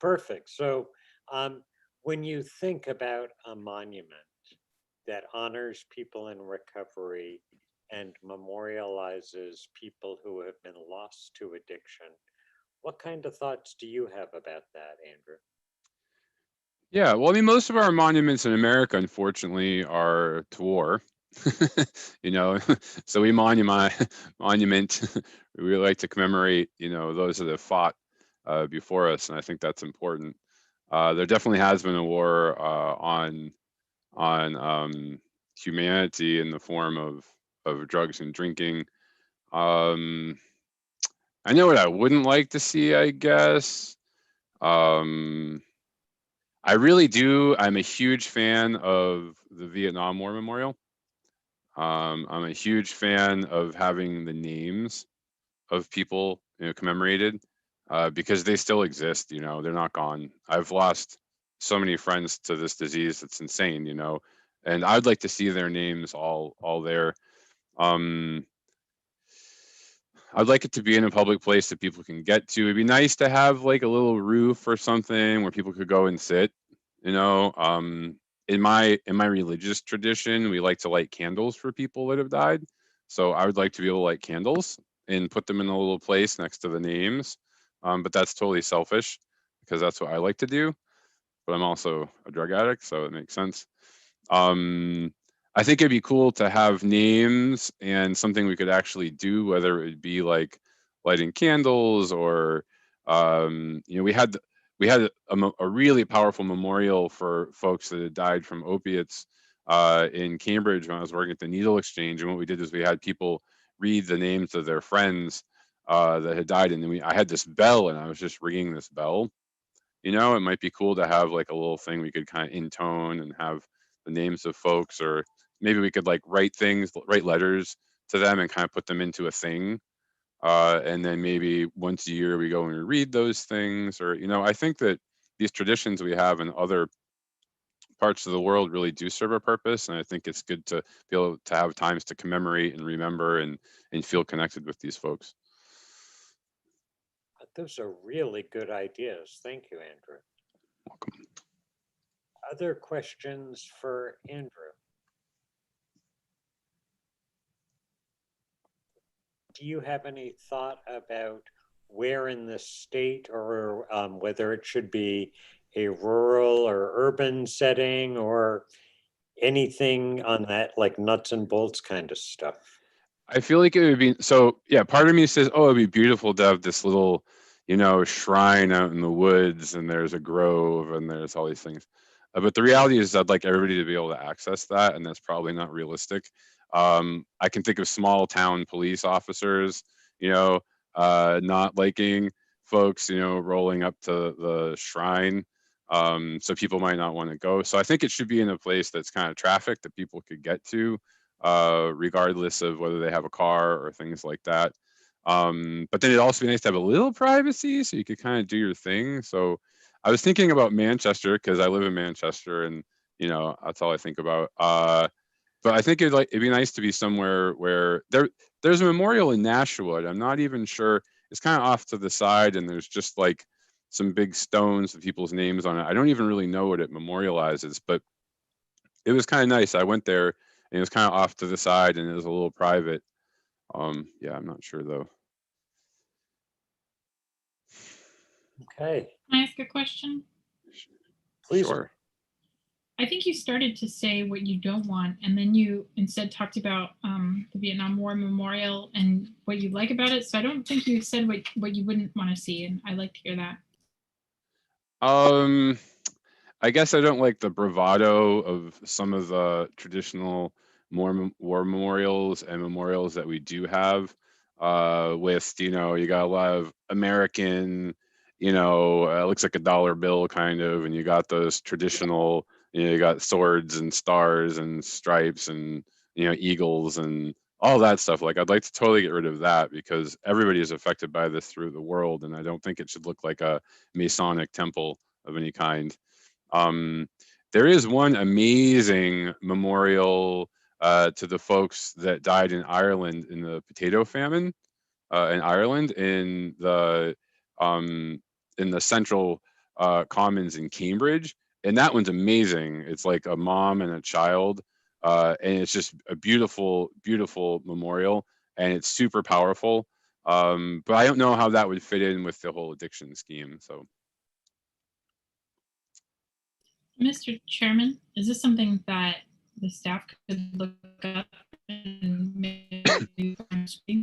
[SPEAKER 1] Perfect. So when you think about a monument that honors people in recovery and memorializes people who have been lost to addiction, what kind of thoughts do you have about that, Andrew?
[SPEAKER 11] Yeah, well, I mean, most of our monuments in America, unfortunately, are to war. So we monument. We like to commemorate, those that have fought before us, and I think that's important. There definitely has been a war on humanity in the form of drugs and drinking. I know what I wouldn't like to see, I guess. I really do. I'm a huge fan of the Vietnam War Memorial. I'm a huge fan of having the names of people, commemorated. because they still exist. You know, they're not gone. I've lost so many friends to this disease. It's insane, you know, and I'd like to see their names all there. I'd like it to be in a public place that people can get to. It'd be nice to have like a little roof or something where people could go and sit, you know. In my religious tradition, we like to light candles for people that have died. So I would like to be able to light candles and put them in a little place next to the names. But that's totally selfish because that's what I like to do. But I'm also a drug addict, so it makes sense. I think it'd be cool to have names and something we could actually do, whether it be like lighting candles or, you know, we had a really powerful memorial for folks that had died from opiates in Cambridge when I was working at the Needle Exchange. And what we did is we had people read the names of their friends that had died, and then I had this bell, and I was just ringing this bell. You know, it might be cool to have like a little thing we could kind of intone and have the names of folks, or maybe we could like write letters to them and kind of put them into a thing. And then maybe once a year we go and we read those things, or, you know, I think that these traditions we have in other parts of the world really do serve a purpose. And I think it's good to be able to have times to commemorate and remember and feel connected with these folks.
[SPEAKER 1] Those are really good ideas. Thank you, Andrew.
[SPEAKER 11] Welcome.
[SPEAKER 1] Other questions for Andrew? Do you have any thought about where in the state, or whether it should be a rural or urban setting, or anything on that, like nuts and bolts kind of stuff?
[SPEAKER 11] I feel like it would be, so yeah, part of me says, oh, it'd be beautiful to have this little, you know, shrine out in the woods, and there's a grove and there's all these things. But the reality is I'd like everybody to be able to access that, and that's probably not realistic. I can think of small town police officers, you know, not liking folks, you know, rolling up to the shrine. So people might not want to go. So I think it should be in a place that's kind of traffic that people could get to, regardless of whether they have a car or things like that. But then it'd also be nice to have a little privacy so you could kind of do your thing. So I was thinking about Manchester because I live in Manchester, and, you know, that's all I think about. But I think it'd be nice to be somewhere where there's a memorial in Nashua. I'm not even sure. It's kind of off to the side, and there's just like some big stones with people's names on it. I don't even really know what it memorializes, but it was kind of nice. I went there, and it was kind of off to the side, and it was a little private. Yeah, I'm not sure though.
[SPEAKER 1] Okay.
[SPEAKER 2] Can I ask a question?
[SPEAKER 1] Please.
[SPEAKER 11] Sure.
[SPEAKER 2] I think you started to say what you don't want, and then you instead talked about the Vietnam War Memorial and what you like about it. So I don't think you said what you wouldn't want to see, and I like to hear that.
[SPEAKER 11] I guess I don't like the bravado of some of the traditional war memorials and memorials that we do have. With, you know, you got a lot of American, you know, it looks like a dollar bill kind of, and you got those traditional, you know, you got swords and stars and stripes and, you know, eagles and all that stuff. Like, I'd like to totally get rid of that because everybody is affected by this through the world, and I don't think it should look like a Masonic temple of any kind. There is one amazing memorial to the folks that died in Ireland in the potato famine in Ireland in the central commons in Cambridge, and that one's amazing. It's like a mom and a child, and it's just a beautiful, beautiful memorial, and it's super powerful. But I don't know how that would fit in with the whole addiction scheme. So.
[SPEAKER 2] Mr. Chairman, is this something that the staff could look up and maybe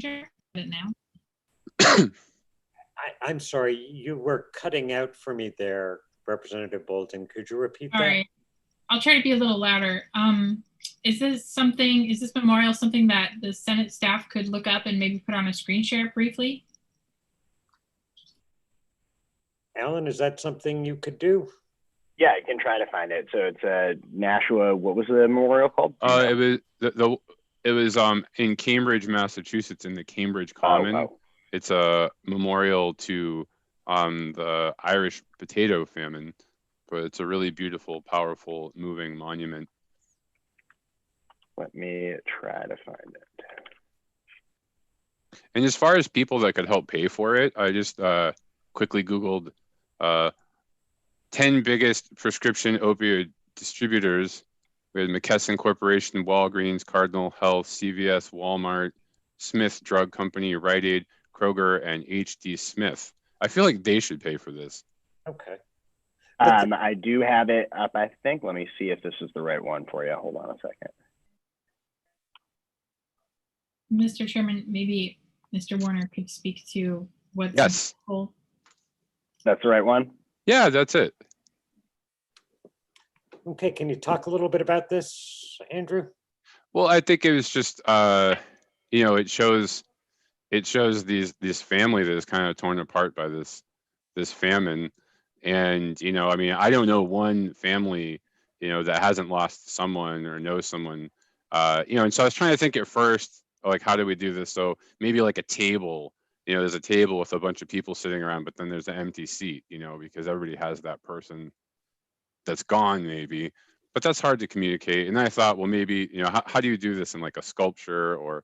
[SPEAKER 2] share it now?
[SPEAKER 1] I'm sorry, you were cutting out for me there, Representative Bolden. Could you repeat that?
[SPEAKER 2] All right, I'll try to be a little louder. Is this memorial something that the Senate staff could look up and maybe put on a screen share briefly?
[SPEAKER 1] Alan, is that something you could do?
[SPEAKER 8] Yeah, I can try to find it. So it's Nashua. What was the memorial called?
[SPEAKER 11] It was in Cambridge, Massachusetts, in the Cambridge Common.
[SPEAKER 8] Oh.
[SPEAKER 11] It's a memorial to the Irish potato famine, but it's a really beautiful, powerful, moving monument.
[SPEAKER 8] Let me try to find it.
[SPEAKER 11] And as far as people that could help pay for it, I just quickly Googled 10 biggest prescription opioid distributors. We had McKesson Corporation, Walgreens, Cardinal Health, CVS, Walmart, Smith Drug Company, Rite Aid, Kroger, and HD Smith. I feel like they should pay for this.
[SPEAKER 1] Okay.
[SPEAKER 8] I do have it up, I think. Let me see if this is the right one for you. Hold on a second.
[SPEAKER 2] Mr. Chairman, maybe Mr. Warner could speak to what's
[SPEAKER 11] Yes.
[SPEAKER 2] cool.
[SPEAKER 8] That's the right one?
[SPEAKER 11] Yeah, that's it.
[SPEAKER 1] Okay, can you talk a little bit about this, Andrew?
[SPEAKER 11] Well, I think it was just you know, it shows this family that is kind of torn apart by this famine. And you know, I mean, I don't know one family, you know, that hasn't lost someone or knows someone, you know. And so I was trying to think at first, like, how do we do this? So maybe like a table, you know, there's a table with a bunch of people sitting around, but then there's an empty seat, you know, because everybody has that person that's gone maybe, but that's hard to communicate. And then I thought, well, maybe, you know, how do you do this in like a sculpture or,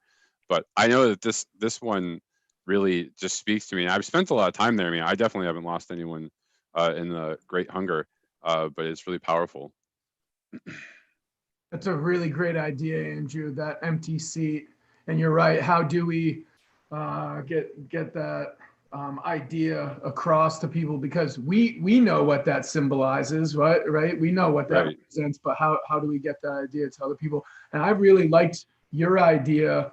[SPEAKER 11] but I know that this one really just speaks to me. And I've spent a lot of time there. I mean, I definitely haven't lost anyone in the Great Hunger, but it's really powerful.
[SPEAKER 10] That's a really great idea, Andrew, that empty seat. And you're right. How do we get that idea across to people? Because we know what that symbolizes, right? We know what that
[SPEAKER 11] Right.
[SPEAKER 10] represents, but how do we get that idea to other people? And I really liked your idea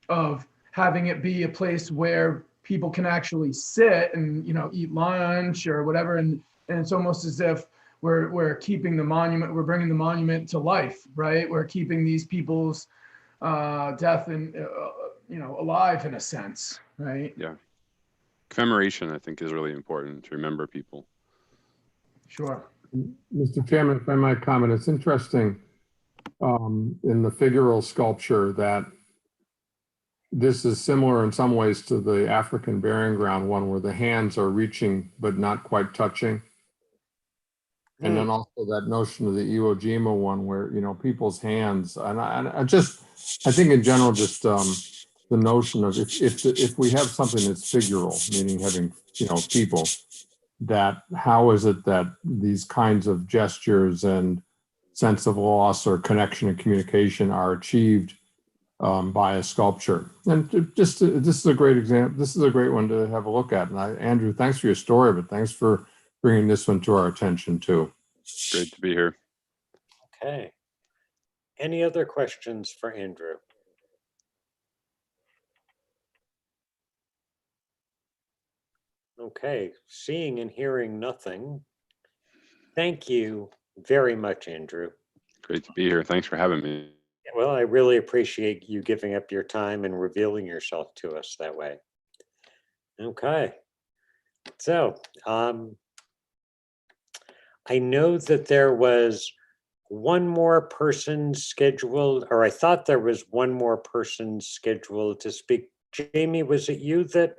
[SPEAKER 10] of having it be a place where people can actually sit and, you know, eat lunch or whatever. And it's almost as if we're keeping the monument, we're bringing the monument to life, right? We're keeping these people's death and, you know, alive in a sense, right?
[SPEAKER 11] Yeah. Commemoration, I think, is really important to remember people.
[SPEAKER 10] Sure.
[SPEAKER 3] Mr. Chairman, if I might comment, it's interesting in the figural sculpture that this is similar in some ways to the African burying ground one where the hands are reaching but not quite touching. And then also that notion of the Iwo Jima one where, you know, people's hands, and I think in general, just the notion of if we have something that's figural, meaning having, you know, people, that how is it that these kinds of gestures and sense of loss or connection and communication are achieved by a sculpture? And this is a great example. This is a great one to have a look at. And Andrew, thanks for your story, but thanks for bringing this one to our attention too.
[SPEAKER 11] Great to be here.
[SPEAKER 1] Okay. Any other questions for Andrew? Okay, seeing and hearing nothing. Thank you very much, Andrew.
[SPEAKER 11] Great to be here. Thanks for having me.
[SPEAKER 1] Well, I really appreciate you giving up your time and revealing yourself to us that way. Okay. So, I know that there was one more person scheduled, or I thought there was one more person scheduled to speak. Jamie, was it you that?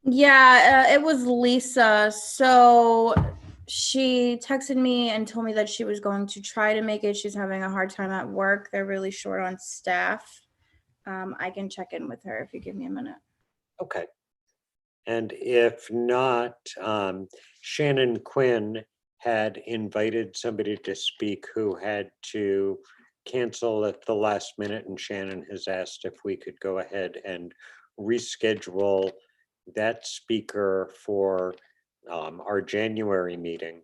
[SPEAKER 4] Yeah, it was Lisa. So she texted me and told me that she was going to try to make it. She's having a hard time at work. They're really short on staff. I can check in with her if you give me a minute.
[SPEAKER 1] Okay. And if not, Shannon Quinn had invited somebody to speak who had to cancel at the last minute, and Shannon has asked if we could go ahead and reschedule that speaker for our January meeting.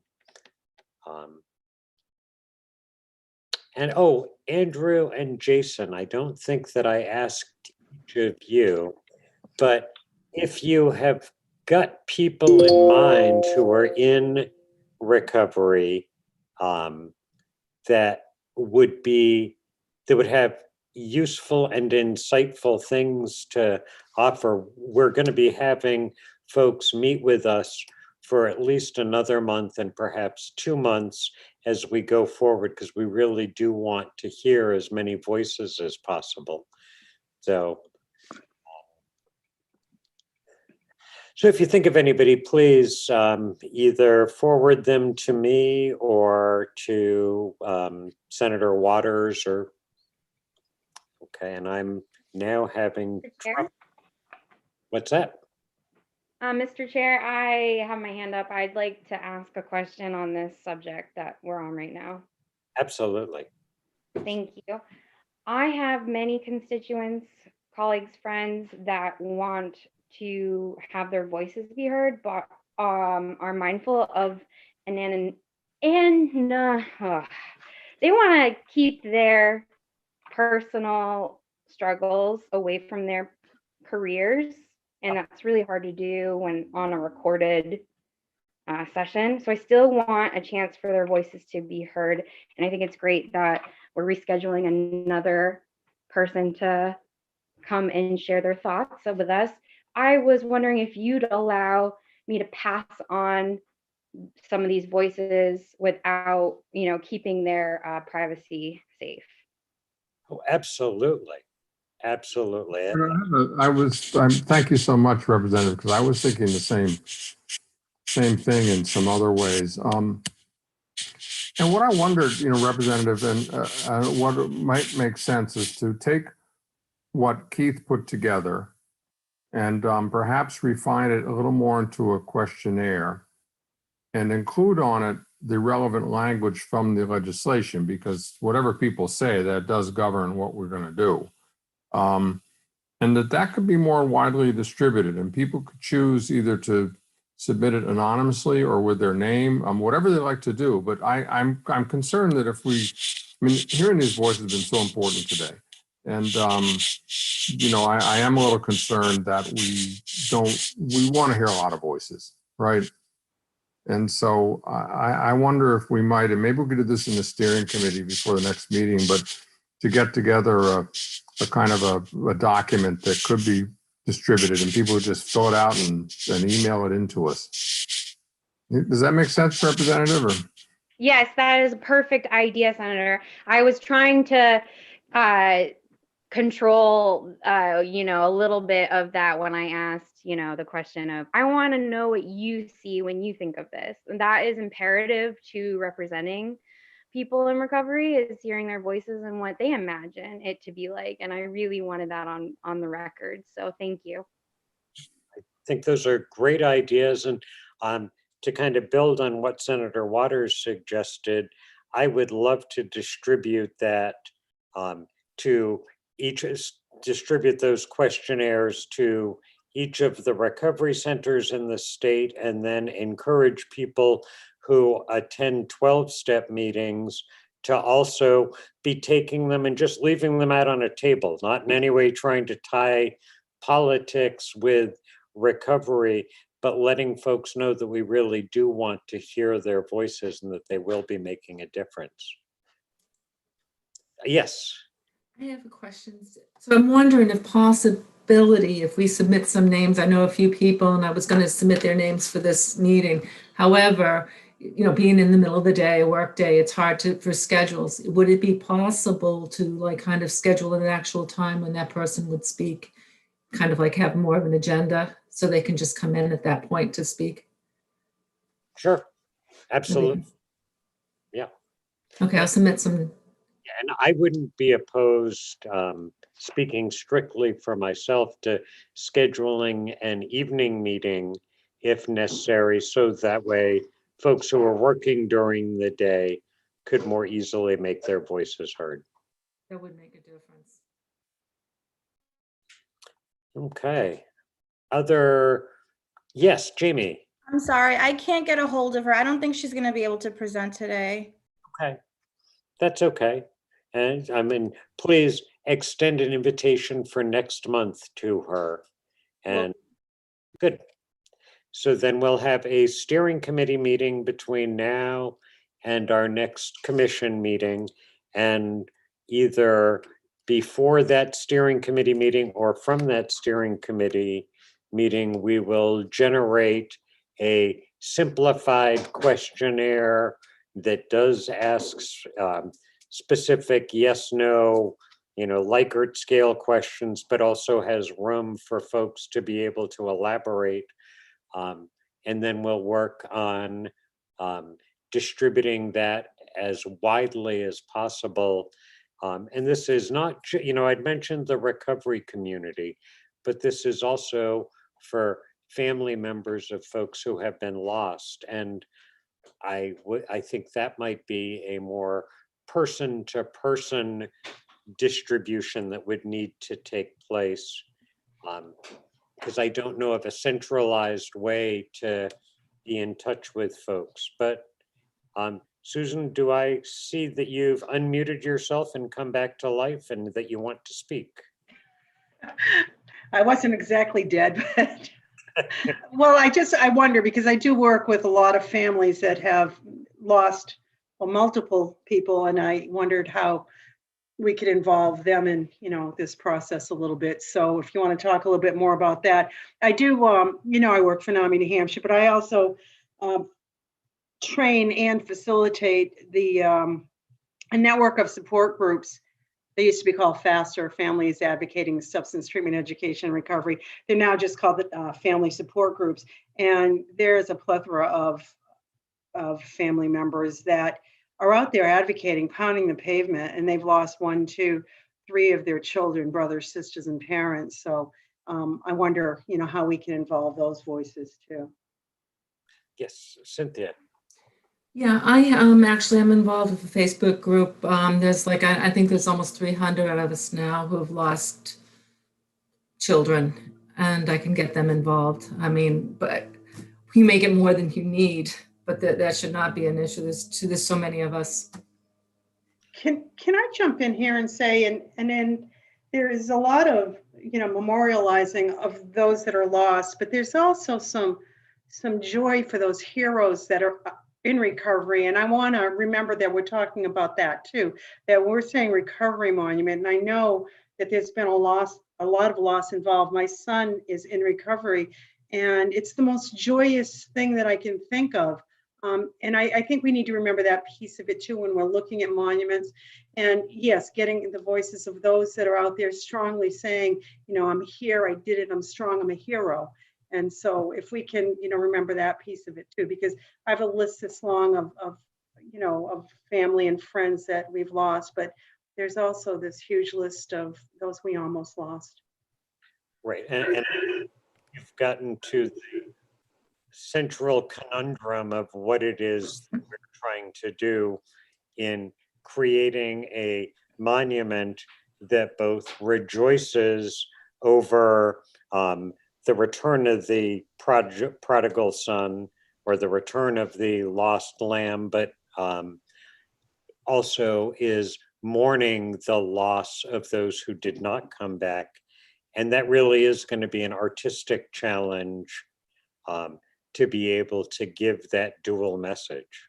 [SPEAKER 1] And oh, Andrew and Jason, I don't think that I asked each of you, but if you have got people in mind who are in recovery that would have useful and insightful things to offer, we're going to be having folks meet with us for at least another month and perhaps 2 months as we go forward, because we really do want to hear as many voices as possible. So if you think of anybody, please either forward them to me or to Senator Waters or, okay, and I'm now having,
[SPEAKER 6] Mr. Chair?
[SPEAKER 1] What's that?
[SPEAKER 6] Mr. Chair, I have my hand up. I'd like to ask a question on this subject that we're on right now.
[SPEAKER 1] Absolutely.
[SPEAKER 6] Thank you. I have many constituents, colleagues, friends that want to have their voices be heard, but are mindful of they want to keep their personal struggles away from their careers, and that's really hard to do when on a recorded session. So I still want a chance for their voices to be heard, and I think it's great that we're rescheduling another person to come and share their thoughts with us. I was wondering if you'd allow me to pass on some of these voices without, keeping their privacy safe.
[SPEAKER 1] Oh, absolutely. Absolutely.
[SPEAKER 3] Thank you so much, Representative, because I was thinking the same thing in some other ways. And what I wondered, Representative, and what might make sense is to take what Keith put together and perhaps refine it a little more into a questionnaire and include on it the relevant language from the legislation, because whatever people say, that does govern what we're going to do. And that could be more widely distributed, and people could choose either to submit it anonymously or with their name, whatever they like to do. But I'm concerned that hearing these voices has been so important today. And, I am a little concerned that we want to hear a lot of voices, right? And so I wonder if we might, and maybe we could do this in the steering committee before the next meeting, but to get together a kind of a document that could be distributed and people would just fill it out and email it into us. Does that make sense, Representative? Or?
[SPEAKER 6] Yes, that is a perfect idea, Senator. I was trying to control, a little bit of that when I asked, the question of, I want to know what you see when you think of this. And that is imperative to representing people in recovery, is hearing their voices and what they imagine it to be like. And I really wanted that on the record. So thank you.
[SPEAKER 1] I think those are great ideas. And to kind of build on what Senator Waters suggested, I would love to distribute that distribute those questionnaires to each of the recovery centers in the state, and then encourage people who attend 12-step meetings to also be taking them and just leaving them out on a table, not in any way trying to tie politics with recovery, but letting folks know that we really do want to hear their voices and that they will be making a difference. Yes.
[SPEAKER 5] I have a question. So I'm wondering if we submit some names. I know a few people and I was going to submit their names for this meeting. However, being in the middle of the day, work day, it's hard for schedules. Would it be possible to kind of schedule an actual time when that person would speak, kind of have more of an agenda so they can just come in at that point to speak?
[SPEAKER 1] Sure. Absolutely. Yeah.
[SPEAKER 5] Okay, I'll submit some.
[SPEAKER 1] And I wouldn't be opposed, speaking strictly for myself, to scheduling an evening meeting if necessary, so that way folks who are working during the day could more easily make their voices heard.
[SPEAKER 5] That would make a difference.
[SPEAKER 1] Okay. Yes, Jamie.
[SPEAKER 4] I'm sorry, I can't get a hold of her. I don't think she's going to be able to present today.
[SPEAKER 1] Okay. That's okay. And please extend an invitation for next month to her. And good. So then we'll have a steering committee meeting between now and our next commission meeting. And either before that steering committee meeting or from that steering committee meeting, we will generate a simplified questionnaire that does ask specific yes, no, Likert scale questions, but also has room for folks to be able to elaborate And then we'll work on distributing that as widely as possible. And this is not, I'd mentioned the recovery community, but this is also for family members of folks who have been lost. And I think that might be a more person-to-person distribution that would need to take place, because I don't know of a centralized way to be in touch with folks. But Susan, do I see that you've unmuted yourself and come back to life and that you want to speak?
[SPEAKER 7] I wasn't exactly dead, but well, I wonder, because I do work with a lot of families that have lost multiple people, and I wondered how we could involve them in, this process a little bit. So if you want to talk a little bit more about that, I do, I work for NAMI New Hampshire, but I also train and facilitate a network of support groups. They used to be called FASTER, Families Advocating Substance Treatment Education and Recovery. They're now just called the family support groups. And there's a plethora of family members that are out there advocating, pounding the pavement, and they've lost 1, 2, 3 of their children, brothers, sisters, and parents. So I wonder, how we can involve those voices too.
[SPEAKER 1] Yes, Cynthia.
[SPEAKER 5] Yeah, I actually am involved with a Facebook group. There's I think there's almost 300 of us now who have lost children, and I can get them involved. I mean, but you may get more than you need, but that should not be an issue. There's so many of us.
[SPEAKER 7] Can I jump in here and say, and then there is a lot of, memorializing of those that are lost, but there's also some joy for those heroes that are in recovery. And I want to remember that we're talking about that too, that we're saying recovery monument. And I know that there's been a lot of loss involved. My son is in recovery, and it's the most joyous thing that I can think of. And I think we need to remember that piece of it too when we're looking at monuments. And yes, getting the voices of those that are out there strongly saying, I'm here, I did it, I'm strong, I'm a hero. And so if we can, remember that piece of it too, because I have a list this long of family and friends that we've lost, but there's also this huge list of those we almost lost.
[SPEAKER 1] Right, and you've gotten to the central conundrum of what it is that we're trying to do in creating a monument that both rejoices over the return of the prodigal son, or the return of the lost lamb, but also is mourning the loss of those who did not come back. And that really is going to be an artistic challenge to be able to give that dual message.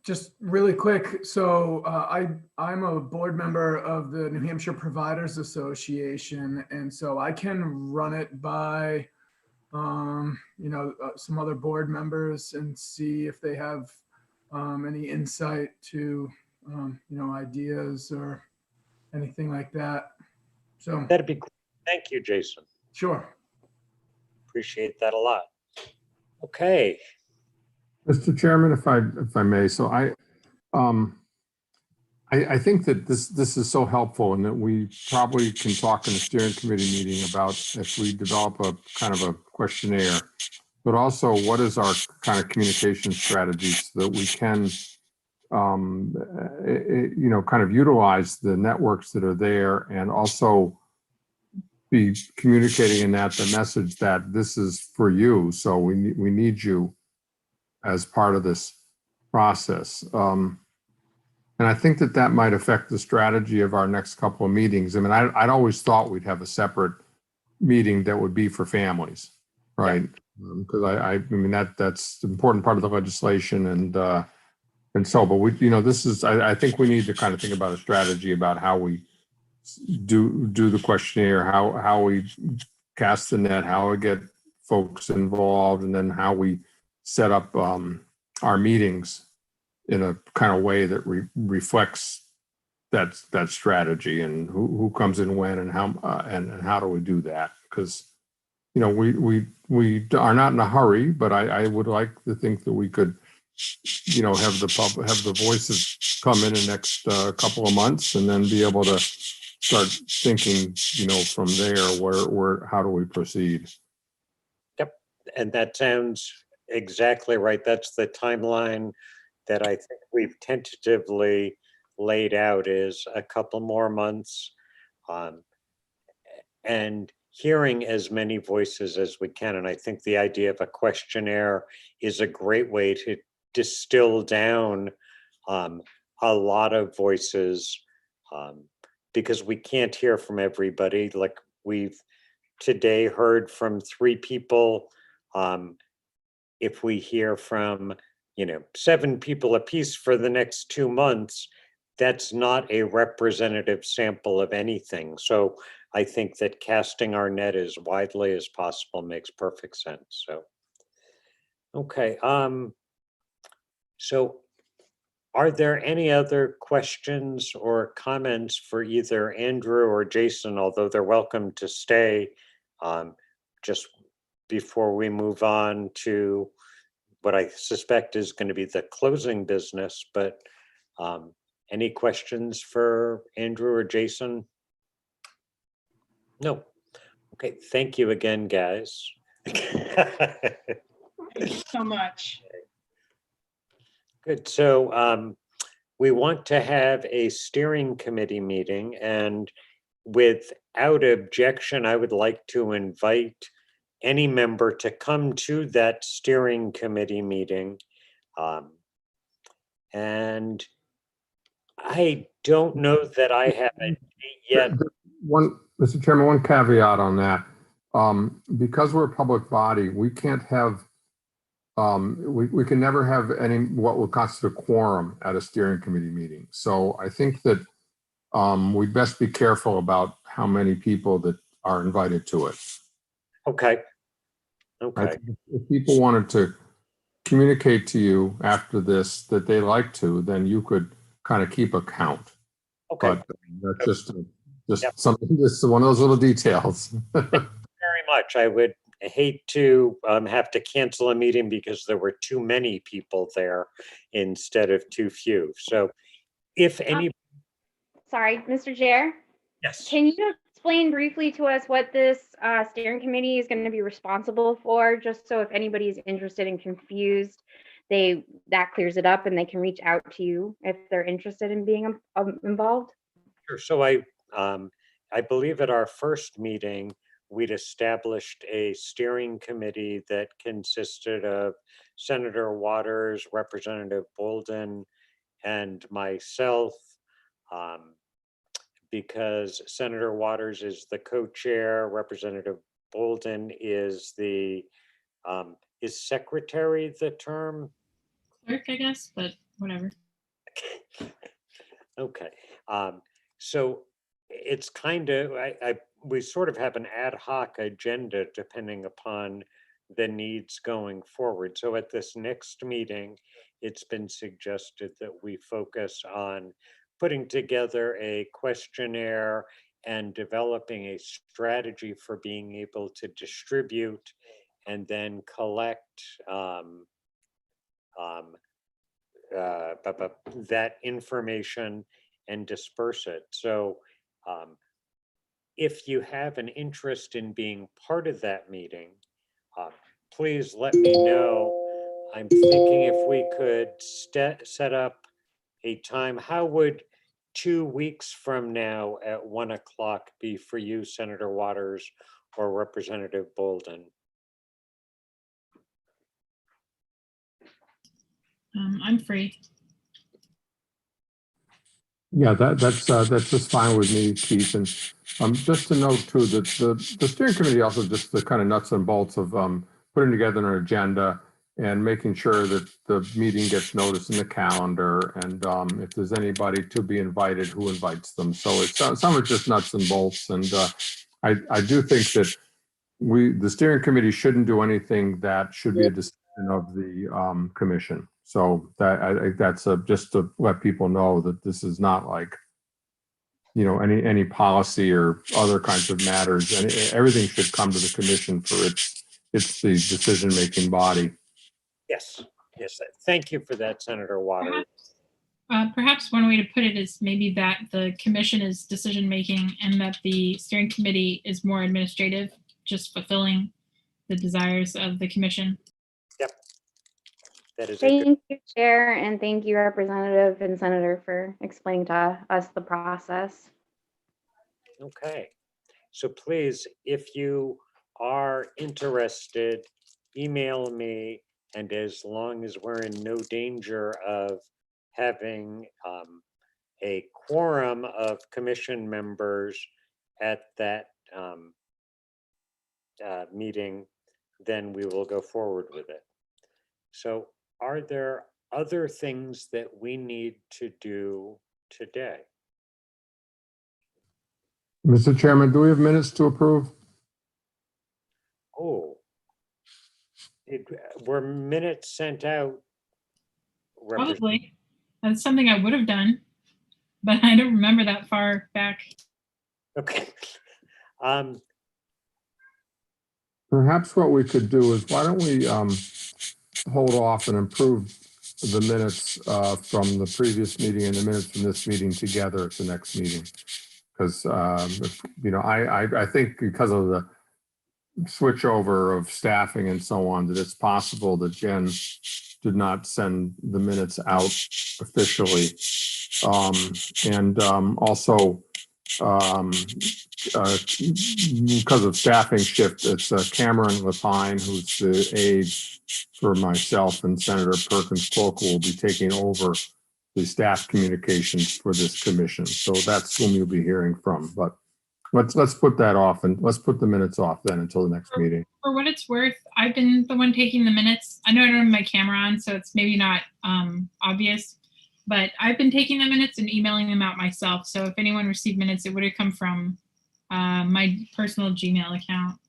[SPEAKER 10] Just really quick. So I'm a board member of the New Hampshire Providers Association. And so I can run it by, some other board members and see if they have any insight to, ideas or anything like that. So
[SPEAKER 1] That'd be great. Thank you, Jason.
[SPEAKER 10] Sure.
[SPEAKER 1] Appreciate that a lot. Okay.
[SPEAKER 3] Mr. Chairman, if I may, so I think that this is so helpful, and that we probably can talk in a steering committee meeting about if we develop a kind of a questionnaire, but also what is our kind of communication strategy so that we can, kind of utilize the networks that are there, and also be communicating in that the message that this is for you. So we need you as part of this process. And I think that might affect the strategy of our next couple of meetings. I mean, I'd always thought we'd have a separate meeting that would be for families, right? Because I mean, that's the important part of the legislation, and so, but we, this is, I think we need to kind of think about a strategy about how we do the questionnaire, how we cast the net, how we get folks involved, and then how we set up our meetings in a kind of way that reflects that strategy, and who comes in when, and how do we do that. because, you know, we are not in a hurry, but I would like to think that we could, you know, have the voices come in the next couple of months, and then be able to start thinking, you know, from there, how do we proceed?
[SPEAKER 1] Yep, and that sounds exactly right. That's the timeline that I think we've tentatively laid out, is a couple more months, and hearing as many voices as we can. And I think the idea of a questionnaire is a great way to distill down a lot of voices, because we can't hear from everybody. Like we've today heard from 3 people. If we hear from, you know, 7 people apiece for the next 2 months, that's not a representative sample of anything. So I think that casting our net as widely as possible makes perfect sense. So, okay. So are there any other questions or comments for either Andrew or Jason, although they're welcome to stay, just before we move on to what I suspect is going to be the closing business, but any questions for Andrew or Jason? No. Okay, thank you again, guys.
[SPEAKER 7] Thank you so much.
[SPEAKER 1] Good, so we want to have a steering committee meeting, and without objection, I would like to invite any member to come to that steering committee meeting. And I don't know that I have a date yet.
[SPEAKER 3] Mr. Chairman, one caveat on that. Because we're a public body, we can't have, we can never have any, what would constitute a quorum at a steering committee meeting. So I think that we'd best be careful about how many people that are invited to it.
[SPEAKER 1] Okay.
[SPEAKER 3] I
[SPEAKER 1] Okay.
[SPEAKER 3] think if people wanted to communicate to you after this that they like to, then you could kind of keep a count.
[SPEAKER 1] Okay.
[SPEAKER 3] But that's just
[SPEAKER 1] Yep.
[SPEAKER 3] something, just one of those little details.
[SPEAKER 1] Very much. I would hate to have to cancel a meeting because there were too many people there instead of too few. So if any,
[SPEAKER 6] Sorry, Mr. Chair,
[SPEAKER 1] yes.
[SPEAKER 6] can you explain briefly to us what this steering committee is going to be responsible for, just so if anybody is interested and confused, that clears it up and they can reach out to you if they're interested in being involved?
[SPEAKER 1] Sure. So I believe at our first meeting, we'd established a steering committee that consisted of Senator Waters, Representative Bolden, and myself, because Senator Waters is the co-chair, Representative Bolden is the, is secretary the term?
[SPEAKER 2] Clerk, I guess, but whatever.
[SPEAKER 1] Okay. So it's kind of, we sort of have an ad hoc agenda depending upon the needs going forward. So at this next meeting, it's been suggested that we focus on putting together a questionnaire and developing a strategy for being able to distribute and then collect that information and disperse it. So if you have an interest in being part of that meeting, please let me know. I'm thinking if we could set up a time. How would 2 weeks from now at 1 o'clock be for you, Senator Waters or Representative Bolden?
[SPEAKER 2] I'm free.
[SPEAKER 3] Yeah, that's just fine with me, Keith. And just to note too, that the steering committee also just the kind of nuts and bolts of putting together an agenda and making sure that the meeting gets noticed in the calendar, and if there's anybody to be invited, who invites them. So it's some are just nuts and bolts. And I do think that the steering committee shouldn't do anything that should be a decision of the commission. So that's just to let people know that this is not like you know, any policy or other kinds of matters, and everything should come to the commission for it's the decision-making body.
[SPEAKER 1] Yes, yes. Thank you for that, Senator Waters.
[SPEAKER 2] Perhaps one way to put it is maybe that the commission is decision-making and that the steering committee is more administrative, just fulfilling the desires of the commission.
[SPEAKER 1] Yep. That is a good,
[SPEAKER 6] Thank you, Chair, and thank you, Representative and Senator, for explaining to us the process.
[SPEAKER 1] okay. So please, if you are interested, email me, and as long as we're in no danger of having a quorum of commission members at that meeting, then we will go forward with it. So are there other things that we need to do today?
[SPEAKER 3] Mr. Chairman, do we have minutes to approve?
[SPEAKER 1] Oh, were minutes sent out?
[SPEAKER 2] Probably. That's something I would have done, but I don't remember that far back.
[SPEAKER 1] Okay.
[SPEAKER 3] Perhaps what we could do is, why don't we hold off and improve the minutes from the previous meeting and the minutes from this meeting together at the next meeting? Because, you know, I think because of the switch over of staffing and so on, that it's possible that Jen did not send the minutes out officially. Also, because of staffing shift, it's Cameron Lapine, who's the aide for myself, and Senator Perkins Polk will be taking over the staff communications for this commission. So that's whom you'll be hearing from. But let's put that off, and let's put the minutes off then until the next meeting.
[SPEAKER 2] For what it's worth, I've been the one taking the minutes. I know I don't have my camera on, so it's maybe not obvious, but I've been taking the minutes and emailing them out myself. So if anyone received minutes, it would have come from my personal Gmail account.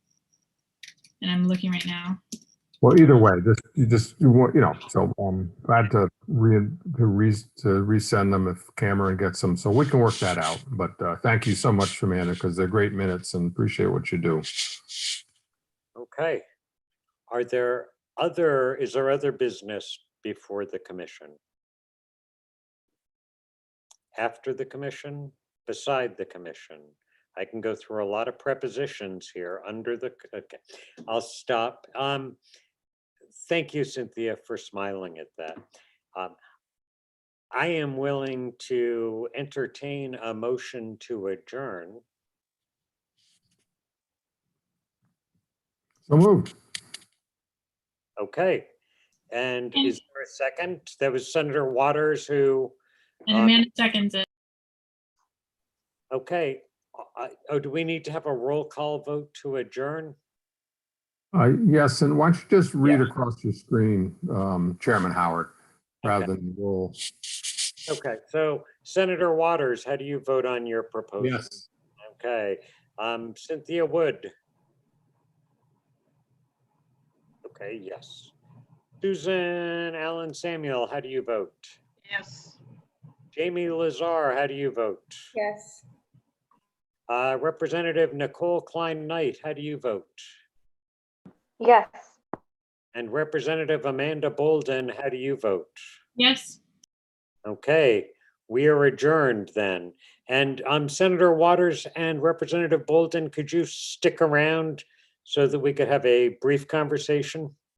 [SPEAKER 2] And I'm looking right now.
[SPEAKER 3] Well, either way, you want, you know, so I'm glad to resend them if Cameron gets them, so we can work that out. But thank you so much, Amanda, because they're great minutes and appreciate what you do.
[SPEAKER 1] Okay. Is there other business before the commission? After the commission? Beside the commission? I can go through a lot of prepositions here under the, okay, I'll stop. Thank you, Cynthia, for smiling at that. I am willing to entertain a motion to adjourn.
[SPEAKER 3] So moved.
[SPEAKER 1] Okay. And is there a second? That was Senator Waters who.
[SPEAKER 2] And Amanda seconds it.
[SPEAKER 1] Okay. Oh, do we need to have a roll call vote to adjourn?
[SPEAKER 3] Yes, and why don't you just read across your screen, Chairman Howard, rather than roll.
[SPEAKER 1] Okay, so Senator Waters, how do you vote on your proposal?
[SPEAKER 3] Yes.
[SPEAKER 1] Okay, Cynthia Wood. Okay, yes. Susan Allen Samuel, how do you vote?
[SPEAKER 7] Yes.
[SPEAKER 1] Jamie Lazar, how do you vote?
[SPEAKER 4] Yes.
[SPEAKER 1] Representative Nicole Klein-Knight, how do you vote?
[SPEAKER 6] Yes.
[SPEAKER 1] And Representative Amanda Bolden, how do you vote?
[SPEAKER 2] Yes.
[SPEAKER 1] Okay, we are adjourned then. And Senator Waters and Representative Bolden, could you stick around so that we could have a brief conversation?